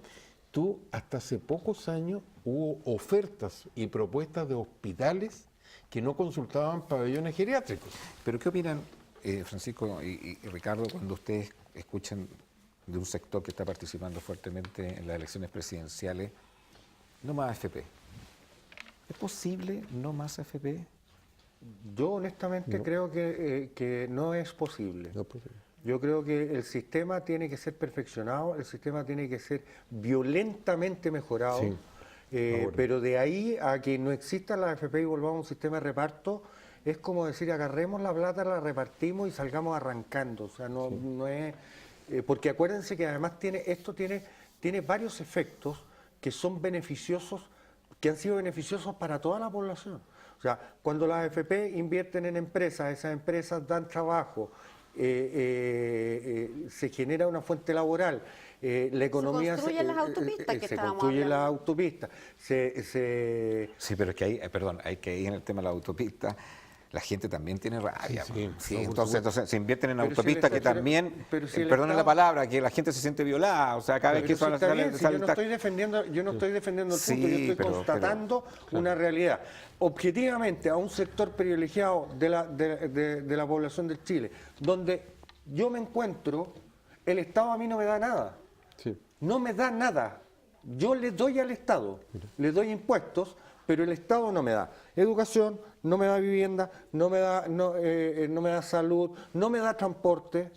Speaker 8: Hasta hace pocos años hubo ofertas y propuestas de hospitales que no consultaban pabellones geriátricos.
Speaker 6: ¿Pero qué opinan, Francisco y Ricardo, cuando ustedes escuchan de un sector que está participando fuertemente en las elecciones presidenciales, no más AFP? ¿Es posible no más AFP?
Speaker 9: Yo honestamente creo que no es posible.
Speaker 8: No es posible.
Speaker 9: Yo creo que el sistema tiene que ser perfeccionado, el sistema tiene que ser violentamente mejorado,
Speaker 8: Sí, ahora.
Speaker 9: pero de ahí a que no exista la AFP y volvamos a un sistema de reparto, es como decir, agarremos la plata, la repartimos y salgamos arrancando. O sea, no es... porque acuérdense que además esto tiene varios efectos que son beneficiosos, que han sido beneficiosos para toda la población. O sea, cuando las AFP invierten en empresas, esas empresas dan trabajo, se genera una fuente laboral, la economía...
Speaker 7: Se construyen las autopistas que
Speaker 9: se
Speaker 7: estábamos
Speaker 9: construyen
Speaker 7: hablando.
Speaker 9: las autopistas,
Speaker 6: Sí, pero es que ahí, perdón, hay que ir en el tema de la autopista. La gente también tiene rabia.
Speaker 8: Sí,
Speaker 6: Sí,
Speaker 8: no, por
Speaker 6: entonces se invierten en
Speaker 9: Pero si el
Speaker 6: autopistas que
Speaker 9: Estado-
Speaker 6: también,
Speaker 9: pero si el
Speaker 6: perdonen la
Speaker 9: Estado-
Speaker 6: palabra, que la gente se siente violada. O sea, cada vez que
Speaker 9: Pero si está bien, si
Speaker 6: sale
Speaker 9: yo no estoy defendiendo el punto,
Speaker 6: Sí,
Speaker 9: yo estoy
Speaker 6: pero-
Speaker 9: constatando una realidad. Objetivamente, a un sector privilegiado de la población de Chile, donde yo me encuentro, el Estado a mí no me da nada.
Speaker 8: Sí.
Speaker 9: No me da nada. Yo le doy al Estado, le doy impuestos, pero el Estado no me da educación, no me da vivienda, no me da salud, no me da transporte.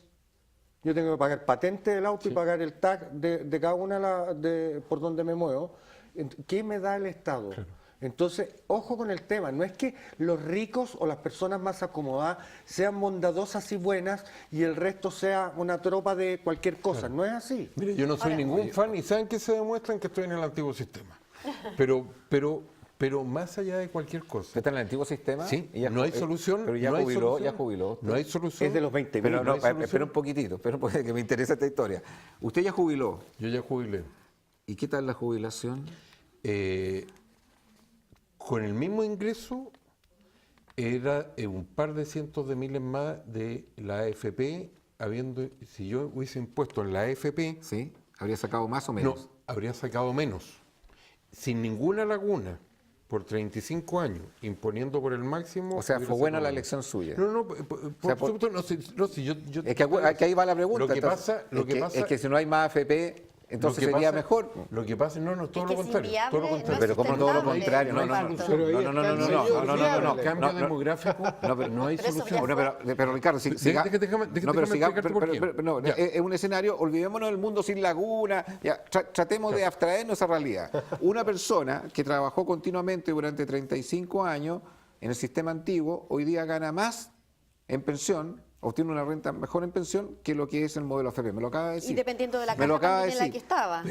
Speaker 9: Yo tengo que pagar patente del auto y pagar el TAC de cada una por donde me muevo. ¿Qué me da el Estado? Entonces, ojo con el tema, no es que los ricos o las personas más acomodadas sean bondadosas y buenas y el resto sea una tropa de cualquier cosa, no es así.
Speaker 8: Mire, yo no soy ningún fan y saben que se demuestran que estoy en el antiguo sistema. Pero más allá de cualquier cosa.
Speaker 6: ¿Usted está en el antiguo sistema?
Speaker 8: Sí,
Speaker 6: Y ya
Speaker 8: no hay
Speaker 6: ju-
Speaker 8: solución.
Speaker 6: Pero ya
Speaker 8: no hay
Speaker 6: jubiló,
Speaker 8: solución,
Speaker 6: ya jubiló.
Speaker 8: No hay solución.
Speaker 9: Es de los 20.000.
Speaker 6: Pero no,
Speaker 8: hay solución.
Speaker 6: espera un poquitito, que me interesa esta historia. Usted ya jubiló.
Speaker 8: Yo ya jubilé.
Speaker 6: ¿Y qué tal la jubilación?
Speaker 8: Con el mismo ingreso era un par de cientos de miles más de la AFP, si yo hubiese impuesto en la AFP,
Speaker 6: ¿Sí? ¿Habría sacado más o
Speaker 8: no,
Speaker 6: menos?
Speaker 8: habría sacado menos. Sin ninguna laguna, por 35 años, imponiendo por el máximo.
Speaker 6: O sea,
Speaker 8: hubiera
Speaker 6: fue buena
Speaker 8: sacado
Speaker 6: la
Speaker 8: menos.
Speaker 6: elección suya.
Speaker 8: No, por supuesto, no, si yo...
Speaker 6: Es que ahí va la pregunta.
Speaker 8: Lo que
Speaker 6: entonces.
Speaker 8: pasa... Lo que pasa
Speaker 6: es que si no hay más AFP, entonces
Speaker 8: lo que
Speaker 6: sería
Speaker 8: pasa-
Speaker 6: mejor.
Speaker 8: Lo que pasa, no, todo
Speaker 7: que
Speaker 8: lo
Speaker 7: es
Speaker 8: contrario.
Speaker 7: inviable,
Speaker 8: Todo lo
Speaker 7: no es
Speaker 8: contrario.
Speaker 6: Pero como todo lo
Speaker 7: sustentable
Speaker 6: contrario,
Speaker 7: el
Speaker 6: no, no,
Speaker 7: reparto.
Speaker 8: Pero ahí
Speaker 6: no, no, no,
Speaker 8: está
Speaker 6: no,
Speaker 8: el
Speaker 6: no, no, no, no,
Speaker 8: El cambio
Speaker 6: no,
Speaker 8: demográfico, no hay
Speaker 7: Pero eso
Speaker 8: solución.
Speaker 7: ya
Speaker 6: pero Ricardo,
Speaker 8: Déjame explicarte por qué.
Speaker 6: no,
Speaker 8: Ya.
Speaker 6: es un escenario, olvidémonos del mundo sin laguna, ya, tratemos de abstraernos esa realidad. Una persona que trabajó continuamente durante 35 años en el sistema antiguo, hoy día gana más en pensión, obtiene una renta mejor en pensión que lo que es el modelo AFP. Me lo acaba de decir.
Speaker 7: Y dependiendo de la
Speaker 6: Me lo
Speaker 7: caja
Speaker 6: acaba de
Speaker 7: también en la
Speaker 6: decir.
Speaker 7: que estaba.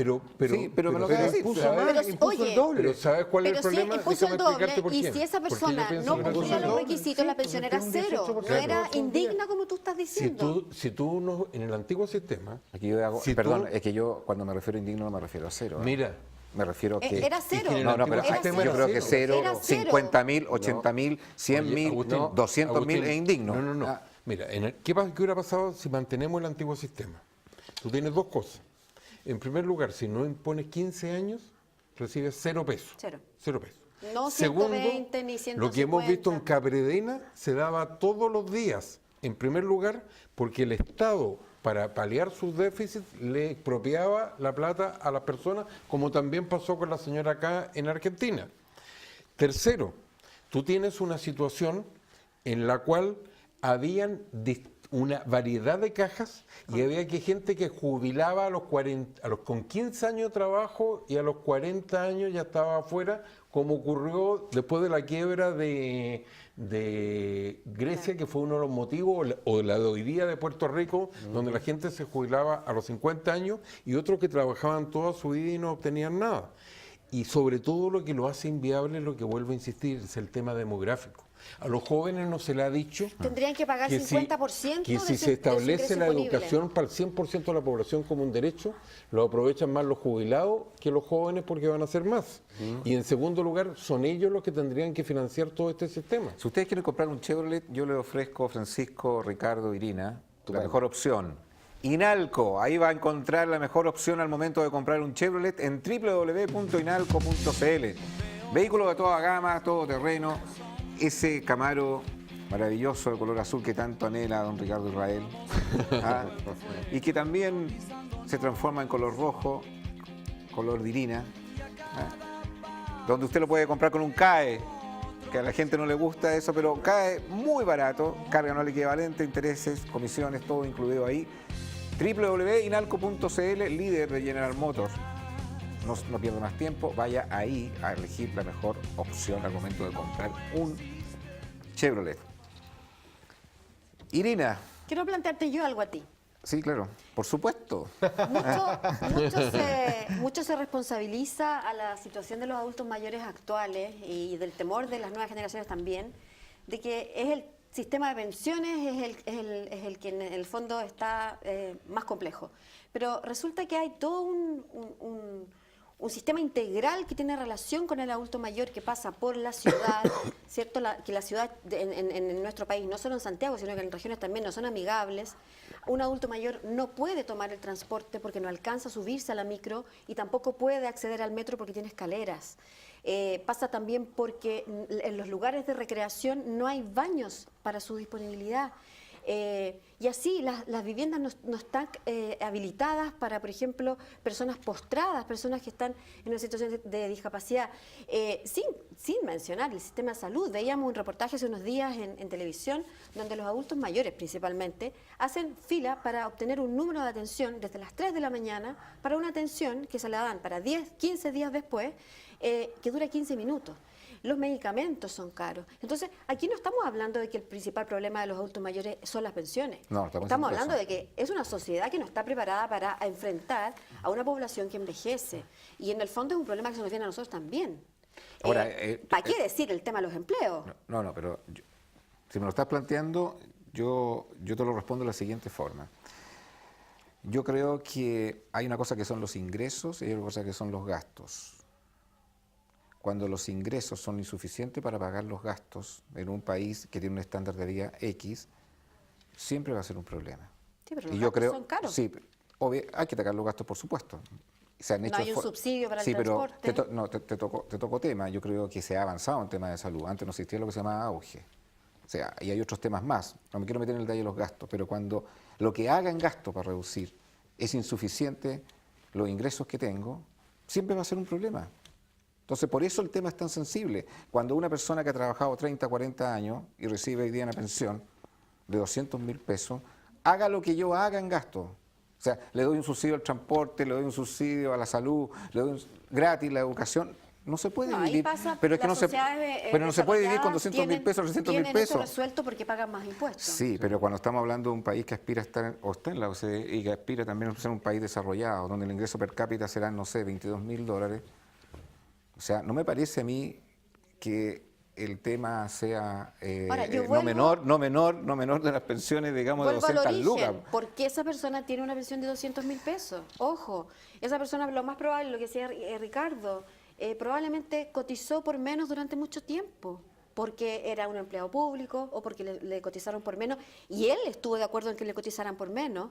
Speaker 6: Sí, pero me lo acaba de decir.
Speaker 9: Impuso
Speaker 8: ¿sabes?
Speaker 9: más,
Speaker 7: Pero,
Speaker 9: impuso
Speaker 7: oye,
Speaker 9: el doble.
Speaker 8: Pero ¿sabes cuál es el
Speaker 7: Pero si
Speaker 8: problema?
Speaker 7: impuso el
Speaker 8: Déjame
Speaker 7: doble
Speaker 8: explicarte por
Speaker 7: y
Speaker 8: qué.
Speaker 7: si esa
Speaker 8: Porque yo
Speaker 7: persona
Speaker 8: pienso
Speaker 7: no
Speaker 8: una cosa
Speaker 7: cumplía los
Speaker 8: doble.
Speaker 7: requisitos, la pensión era cero. No era indigna como tú estás diciendo.
Speaker 8: Si tú no, en el antiguo sistema,
Speaker 6: Aquí yo hago,
Speaker 8: Si
Speaker 6: perdón,
Speaker 8: tú-
Speaker 6: es que yo cuando me refiero a indigno no me refiero a cero. ¿eh?
Speaker 8: mira,
Speaker 6: Me refiero a que...
Speaker 7: Era cero.
Speaker 8: en el
Speaker 6: No, no, pero
Speaker 8: antiguo
Speaker 7: Era
Speaker 8: sistema
Speaker 6: yo
Speaker 7: cero.
Speaker 6: creo que cero,
Speaker 7: Era cero.
Speaker 6: 50.000, 80.000, 100.000,
Speaker 8: Oye, Agustín,
Speaker 6: 200.000
Speaker 8: Agustín,
Speaker 6: es indigno.
Speaker 8: No.
Speaker 6: Ah,
Speaker 8: Mira, ¿qué hubiera pasado si mantenemos el antiguo sistema? Tú tienes dos cosas. En primer lugar, si no impones 15 años, recibes 0 pesos.
Speaker 7: Cero.
Speaker 8: 0 pesos.
Speaker 7: No
Speaker 8: Segundo,
Speaker 7: 120 ni 150.
Speaker 8: lo que hemos visto en Cabredena se daba todos los días. En primer lugar, porque el Estado, para paliar sus déficits, le expropiaba la plata a las personas, como también pasó con la señora acá en Argentina. Tercero, tú tienes una situación en la cual habían una variedad de cajas y había gente que jubilaba con 15 años de trabajo y a los 40 años ya estaba afuera, como ocurrió después de la quiebra de Grecia, que fue uno de los motivos, o la de hoy día de Puerto Rico, donde la gente se jubilaba a los 50 años y otros que trabajaban toda su vida y no obtenían nada. Y sobre todo lo que lo hace inviable, lo que vuelvo a insistir, es el tema demográfico. A los jóvenes no se le ha dicho
Speaker 7: Tendrían que pagar 50%
Speaker 8: que
Speaker 7: de
Speaker 8: si
Speaker 7: su-
Speaker 8: se
Speaker 7: de su
Speaker 8: establece
Speaker 7: ingreso
Speaker 8: la
Speaker 7: imponible.
Speaker 8: educación para el 100% de la población como un derecho, lo aprovechan más los jubilados que los jóvenes porque van a hacer más. Y en segundo lugar, son ellos los que tendrían que financiar todo este sistema.
Speaker 6: Si ustedes quieren comprar un Chevrolet, yo les ofrezco, Francisco, Ricardo, Irina, la mejor opción. Inalco, ahí va a encontrar la mejor opción al momento de comprar un Chevrolet en www.inalco.cl. Vehículos de toda gama, todo terreno, ese Camaro maravilloso de color azul que tanto anhela don Ricardo Israel, ¿ah? Y que también se transforma en color rojo, color de Irina, ¿ah? Donde usted lo puede comprar con un CAE, que a la gente no le gusta eso, pero cae muy barato, carga anual equivalente, intereses, comisiones, todo incluido ahí. www.inalco.cl, líder de General Motors. No pierda más tiempo, vaya ahí a elegir la mejor opción al momento de comprar un Chevrolet. Irina.
Speaker 7: Quiero plantearte yo algo a ti.
Speaker 6: Sí, claro, por supuesto.
Speaker 7: Mucho se responsabiliza a la situación de los adultos mayores actuales y del temor de las nuevas generaciones también, de que es el sistema de pensiones es el que en el fondo está más complejo. Pero resulta que hay todo un sistema integral que tiene relación con el adulto mayor que pasa por la ciudad, ¿cierto? Que la ciudad en nuestro país, no solo en Santiago, sino que en regiones también no son amigables. Un adulto mayor no puede tomar el transporte porque no alcanza a subirse a la micro y tampoco puede acceder al metro porque tiene escaleras. Pasa también porque en los lugares de recreación no hay baños para su disponibilidad. Y así las viviendas no están habilitadas para, por ejemplo, personas postradas, personas que están en una situación de discapacidad, sin mencionar el sistema de salud. Veíamos un reportaje hace unos días en televisión donde los adultos mayores principalmente hacen fila para obtener un número de atención desde las 3 de la mañana para una atención que se la dan para 10, 15 días después, que dura 15 minutos. Los medicamentos son caros. Entonces, aquí no estamos hablando de que el principal problema de los adultos mayores son las pensiones. No, estamos hablando de que es una sociedad que no está preparada para enfrentar a una población que envejece. Y en el fondo es un problema que se nos viene a nosotros también.
Speaker 6: Ahora,
Speaker 7: ¿para qué decir el tema de los empleos?
Speaker 6: No, pero si me lo estás planteando, yo te lo respondo de la siguiente forma. Yo creo que hay una cosa que son los ingresos y hay otra cosa que son los gastos. Cuando los ingresos son insuficientes para pagar los gastos en un país que tiene un estándar de vida X, siempre va a ser un problema.
Speaker 7: Sí, pero los gastos son caros.
Speaker 6: Sí, hay que atacar los gastos, por supuesto.
Speaker 7: No hay un subsidio para el transporte.
Speaker 6: Pero te tocó tema. Yo creo que se ha avanzado en temas de salud. Antes no existía lo que se llamaba auge. O sea, y hay otros temas más. No me quiero meter en el detalle de los gastos, pero cuando lo que haga en gasto para reducir es insuficiente, los ingresos que tengo, siempre va a ser un problema. Entonces, por eso el tema es tan sensible. Cuando una persona que ha trabajado 30, 40 años y recibe hoy día una pensión de 200.000 pesos, haga lo que yo haga en gasto. O sea, le doy un subsidio al transporte, le doy un subsidio a la salud, le doy gratis la educación. No se puede vivir. Pero es que no se puede vivir con 200.000 pesos, 300.000 pesos.
Speaker 7: Tienen eso resuelto porque pagan más impuestos.
Speaker 6: Sí, pero cuando estamos hablando de un país que aspira a estar, o está en la OCDE, y que aspira también a ser un país desarrollado, donde el ingreso per cápita será, no sé, $22.000, o sea, no me parece a mí que el tema sea no menor de las pensiones, digamos, de 200 lucas.
Speaker 7: Porque esa persona tiene una pensión de 200.000 pesos. Ojo, esa persona, lo más probable, lo que decía Ricardo, probablemente cotizó por menos durante mucho tiempo, porque era un empleado público o porque le cotizaron por menos, y él estuvo de acuerdo en que le cotizaran por menos.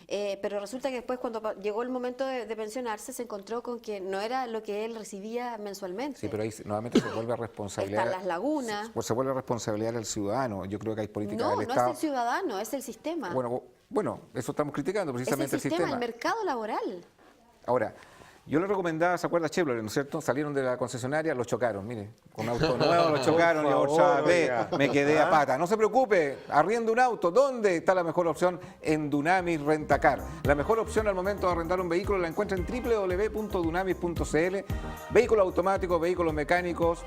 Speaker 7: Pero resulta que después, cuando llegó el momento de pensionarse, se encontró con que no era lo que él recibía mensualmente.
Speaker 6: Sí, pero ahí nuevamente se vuelve a responsabilidad.
Speaker 7: Están las lagunas.
Speaker 6: Se vuelve a responsabilidad del ciudadano. Yo creo que hay políticas del Estado.
Speaker 7: No es el ciudadano, es el sistema.
Speaker 6: Bueno, eso estamos criticando precisamente
Speaker 7: es el sistema. El mercado laboral.
Speaker 6: Ahora, yo le recomendaba, ¿se acuerda Chevrolet, no es cierto? Salieron de la concesionaria, los chocaron, mire, con auto nuevo los chocaron, y me quedé a pata. No se preocupe, arriendo un auto. ¿Dónde está la mejor opción? En Dunamis Rentacar. La mejor opción al momento de arrendar un vehículo la encuentra en www.dunamis.cl. Vehículos automáticos, vehículos mecánicos,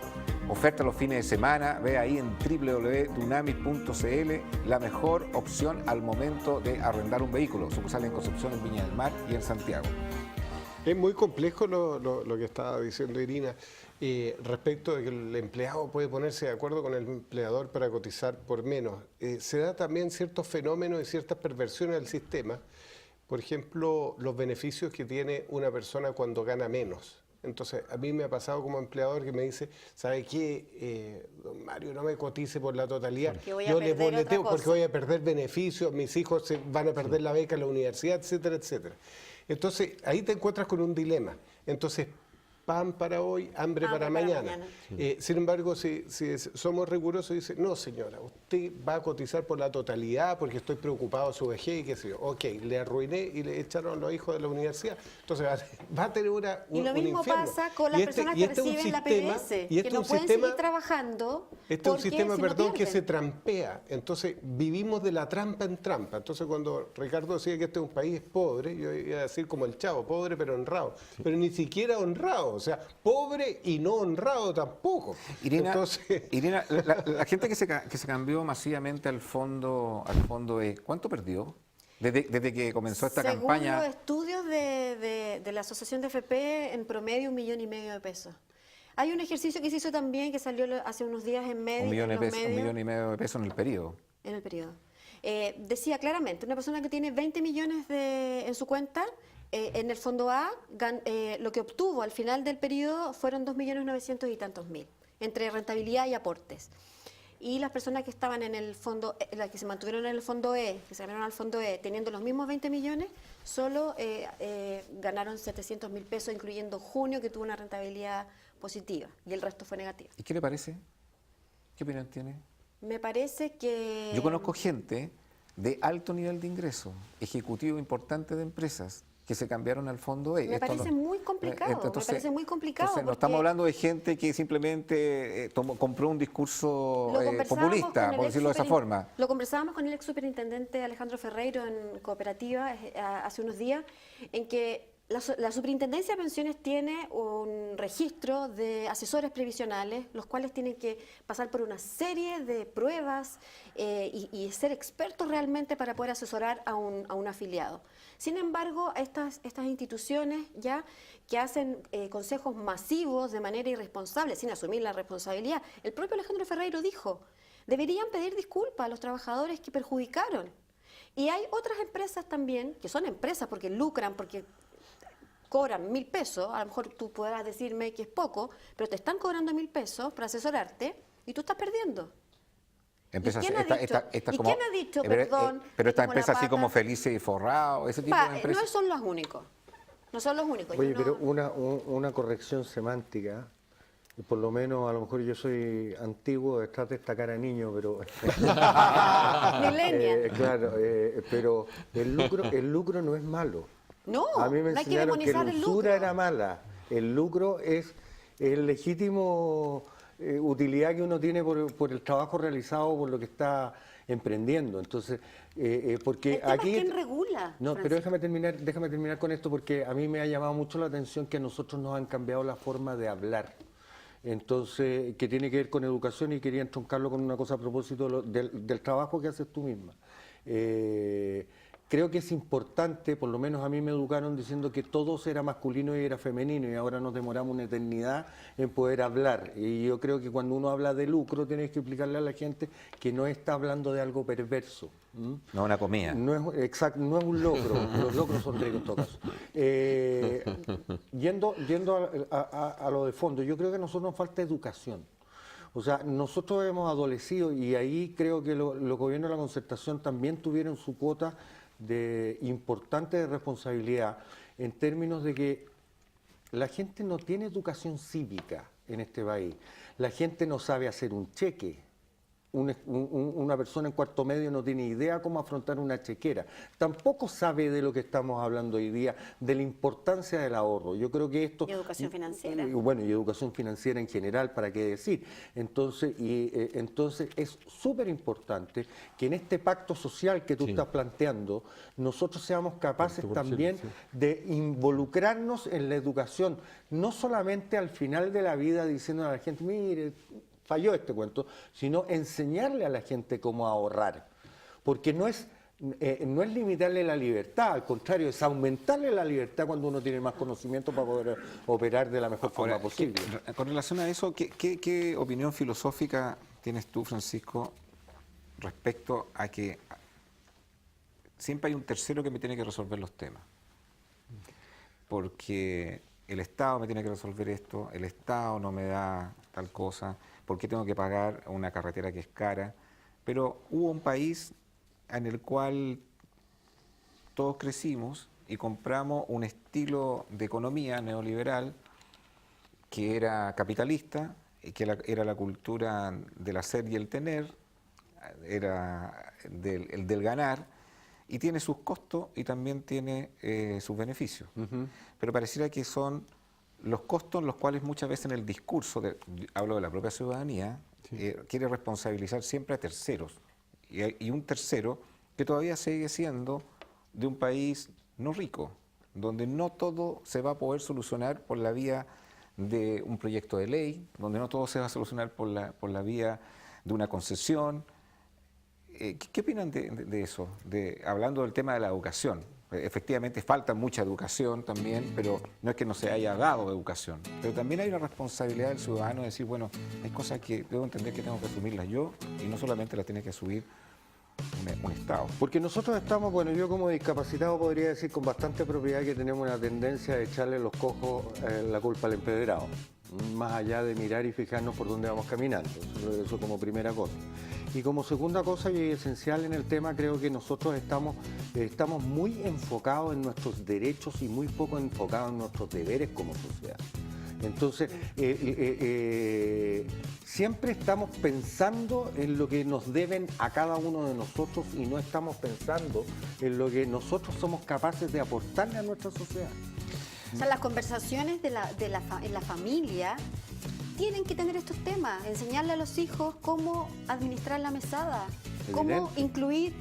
Speaker 6: oferta los fines de semana. Ve ahí en www.dunamis.cl la mejor opción al momento de arrendar un vehículo. Sucursal en Concepción, en Viña del Mar y en Santiago.
Speaker 5: Es muy complejo lo que estaba diciendo Irina respecto de que el empleado puede ponerse de acuerdo con el empleador para cotizar por menos. Se da también ciertos fenómenos y ciertas perversiones del sistema. Por ejemplo, los beneficios que tiene una persona cuando gana menos. Entonces, a mí me ha pasado como empleador que me dice, ¿sabe qué? Don Mario, no me cotice por la totalidad. Yo le boleteo porque voy a perder beneficios, mis hijos van a perder la beca en la universidad, etcétera, etcétera. Entonces, ahí te encuentras con un dilema. Entonces, pan para hoy, hambre para mañana. Sin embargo, si somos rigurosos, dice, no señora, usted va a cotizar por la totalidad porque estoy preocupado de su vejez y qué sé yo. Ok, le arruiné y le echaron a los hijos de la universidad. Entonces va a tener un
Speaker 7: Y lo mismo
Speaker 5: infierno.
Speaker 7: pasa con las personas que reciben la PBS, que no pueden seguir trabajando.
Speaker 5: Este es un sistema,
Speaker 7: si no
Speaker 5: perdón, que
Speaker 7: pierden.
Speaker 5: se trampea. Entonces, vivimos de la trampa en trampa. Entonces, cuando Ricardo decía que este es un país pobre, yo iba a decir como el Chavo, pobre pero honrado. Pero ni siquiera honrado. O sea, pobre y no honrado tampoco.
Speaker 6: Irina,
Speaker 5: Entonces,
Speaker 6: Irina, la gente que se cambió masivamente al fondo E, ¿cuánto perdió? Desde que comenzó esta campaña.
Speaker 7: Según los estudios de la Asociación de FP, en promedio 1,5 millones de pesos. Hay un ejercicio que se hizo también, que salió hace unos días en medio.
Speaker 6: 1,5 millones de pesos en el periodo.
Speaker 7: En el periodo. Decía claramente, una persona que tiene 20 millones en su cuenta, en el fondo A, lo que obtuvo al final del periodo fueron 2.900.000 y tantos, entre rentabilidad y aportes. Y las personas que estaban en el fondo, las que se mantuvieron en el fondo E, que se cambiaron al fondo E, teniendo los mismos 20 millones, solo ganaron 700.000 pesos, incluyendo junio, que tuvo una rentabilidad positiva, y el resto fue negativa.
Speaker 6: ¿Y qué le parece? ¿Qué opinión tiene?
Speaker 7: Me parece que...
Speaker 6: Yo conozco gente de alto nivel de ingreso, ejecutivo importante de empresas, que se cambiaron al fondo E.
Speaker 7: Me parece muy complicado,
Speaker 6: Entonces no estamos hablando de gente que simplemente compró un discurso populista, por decirlo de esa forma.
Speaker 7: Lo conversábamos con el ex superintendente Alejandro Ferreiro en Cooperativa hace unos días, en que la Superintendencia de Pensiones tiene un registro de asesores previsionales, los cuales tienen que pasar por una serie de pruebas y ser expertos realmente para poder asesorar a un afiliado. Sin embargo, estas instituciones ya que hacen consejos masivos de manera irresponsable, sin asumir la responsabilidad, el propio Alejandro Ferreiro dijo, deberían pedir disculpas a los trabajadores que perjudicaron. Y hay otras empresas también, que son empresas porque lucran, porque cobran 1.000 pesos, a lo mejor tú podrás decirme que es poco, pero te están cobrando 1.000 pesos para asesorarte y tú estás perdiendo.
Speaker 6: Empresas,
Speaker 7: ¿Y quién ha dicho, perdón?
Speaker 6: Pero estas empresas así como Felices y Forrado, ese tipo de empresas.
Speaker 7: No son los únicos. No son los únicos.
Speaker 9: Oye, pero una corrección semántica, por lo menos a lo mejor yo soy antiguo, detrás de esta cara de niño, pero...
Speaker 7: Millennial.
Speaker 9: Claro, pero el lucro no es malo.
Speaker 7: No,
Speaker 9: a mí me
Speaker 7: no hay que
Speaker 9: enseñaron que
Speaker 7: demonizar
Speaker 9: la
Speaker 7: el
Speaker 9: usura
Speaker 7: lucro.
Speaker 9: era mala. El lucro es el legítimo utilidad que uno tiene por el trabajo realizado, por lo que está emprendiendo. Entonces, porque
Speaker 7: el tema
Speaker 9: aquí...
Speaker 7: es quién regula.
Speaker 9: No,
Speaker 7: Francisco.
Speaker 9: pero déjame terminar con esto, porque a mí me ha llamado mucho la atención que a nosotros nos han cambiado la forma de hablar. Entonces, que tiene que ver con educación, y quería entroncarlo con una cosa a propósito del trabajo que haces tú misma. Creo que es importante, por lo menos a mí me educaron diciendo que todo era masculino y era femenino, y ahora nos demoramos una eternidad en poder hablar. Y yo creo que cuando uno habla de lucro, tienes que explicarle a la gente que no está hablando de algo perverso.
Speaker 6: No una comida.
Speaker 9: No es un logro, los logros son ricos en todo caso. Yendo a lo de fondo, yo creo que a nosotros nos falta educación. O sea, nosotros hemos adolecido, y ahí creo que los gobiernos de la concertación también tuvieron su cuota importante de responsabilidad, en términos de que la gente no tiene educación cívica en este país. La gente no sabe hacer un cheque. Una persona en cuarto medio no tiene idea cómo afrontar una chequera. Tampoco sabe de lo que estamos hablando hoy día, de la importancia del ahorro. Yo creo que esto...
Speaker 7: Y educación financiera.
Speaker 9: Bueno, y educación financiera en general, ¿para qué decir? Entonces es súper importante que en este pacto social que tú estás planteando, nosotros seamos capaces también de involucrarnos en la educación, no solamente al final de la vida diciendo a la gente, mire, falló este cuento, sino enseñarle a la gente cómo ahorrar. Porque no es limitarle la libertad, al contrario, es aumentarle la libertad cuando uno tiene más conocimiento para poder operar de la mejor forma posible.
Speaker 6: Con relación a eso, ¿qué opinión filosófica tienes tú, Francisco, respecto a que siempre hay un tercero que me tiene que resolver los temas? Porque el Estado me tiene que resolver esto, el Estado no me da tal cosa, ¿por qué tengo que pagar una carretera que es cara? Pero hubo un país en el cual todos crecimos y compramos un estilo de economía neoliberal que era capitalista, y que era la cultura del hacer y el tener, era el del ganar, y tiene sus costos y también tiene sus beneficios. Pero pareciera que son los costos los cuales muchas veces en el discurso, hablo de la propia ciudadanía, quiere responsabilizar siempre a terceros, y un tercero que todavía sigue siendo de un país no rico, donde no todo se va a poder solucionar por la vía de un proyecto de ley, donde no todo se va a solucionar por la vía de una concesión. ¿Qué opinan de eso? Hablando del tema de la educación. Efectivamente falta mucha educación también, pero no es que no se haya dado educación. Pero también hay una responsabilidad del ciudadano de decir, bueno, hay cosas que debo entender que tengo que asumirlas yo y no solamente las tiene que asumir un Estado.
Speaker 9: Porque nosotros estamos, bueno, yo como discapacitado podría decir con bastante propiedad que tenemos una tendencia de echarle los cojos la culpa al empedrado, más allá de mirar y fijarnos por dónde vamos caminando, eso como primera cosa. Y como segunda cosa y esencial en el tema, creo que nosotros estamos muy enfocados en nuestros derechos y muy poco enfocados en nuestros deberes como sociedad. Entonces, siempre estamos pensando en lo que nos deben a cada uno de nosotros y no estamos pensando en lo que nosotros somos capaces de aportarle a nuestra sociedad.
Speaker 7: O sea, las conversaciones en la familia tienen que tener estos temas, enseñarle a los hijos cómo administrar la mesada, cómo incluir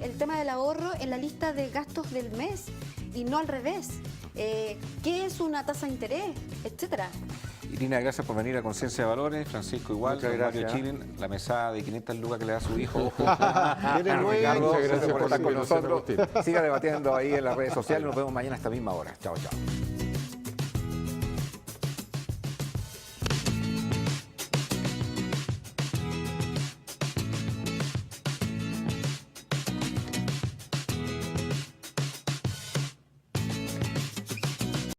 Speaker 7: el tema del ahorro en la lista de gastos del mes y no al revés. ¿Qué es una tasa de interés? Etcétera.
Speaker 6: Irina, gracias por venir a Conciencia de Valores. Francisco, igual.
Speaker 9: Muchas gracias.
Speaker 6: Mario Chilin, la mesada de 500 lucas que le da a su hijo.
Speaker 9: Tiene nueve.
Speaker 6: Ricardo,
Speaker 8: Muchas gracias
Speaker 6: por
Speaker 8: por
Speaker 6: estar con
Speaker 8: recibirnos,
Speaker 6: nosotros. Siga debatiendo ahí en las redes sociales. Nos vemos mañana a esta misma hora. Chao, chao.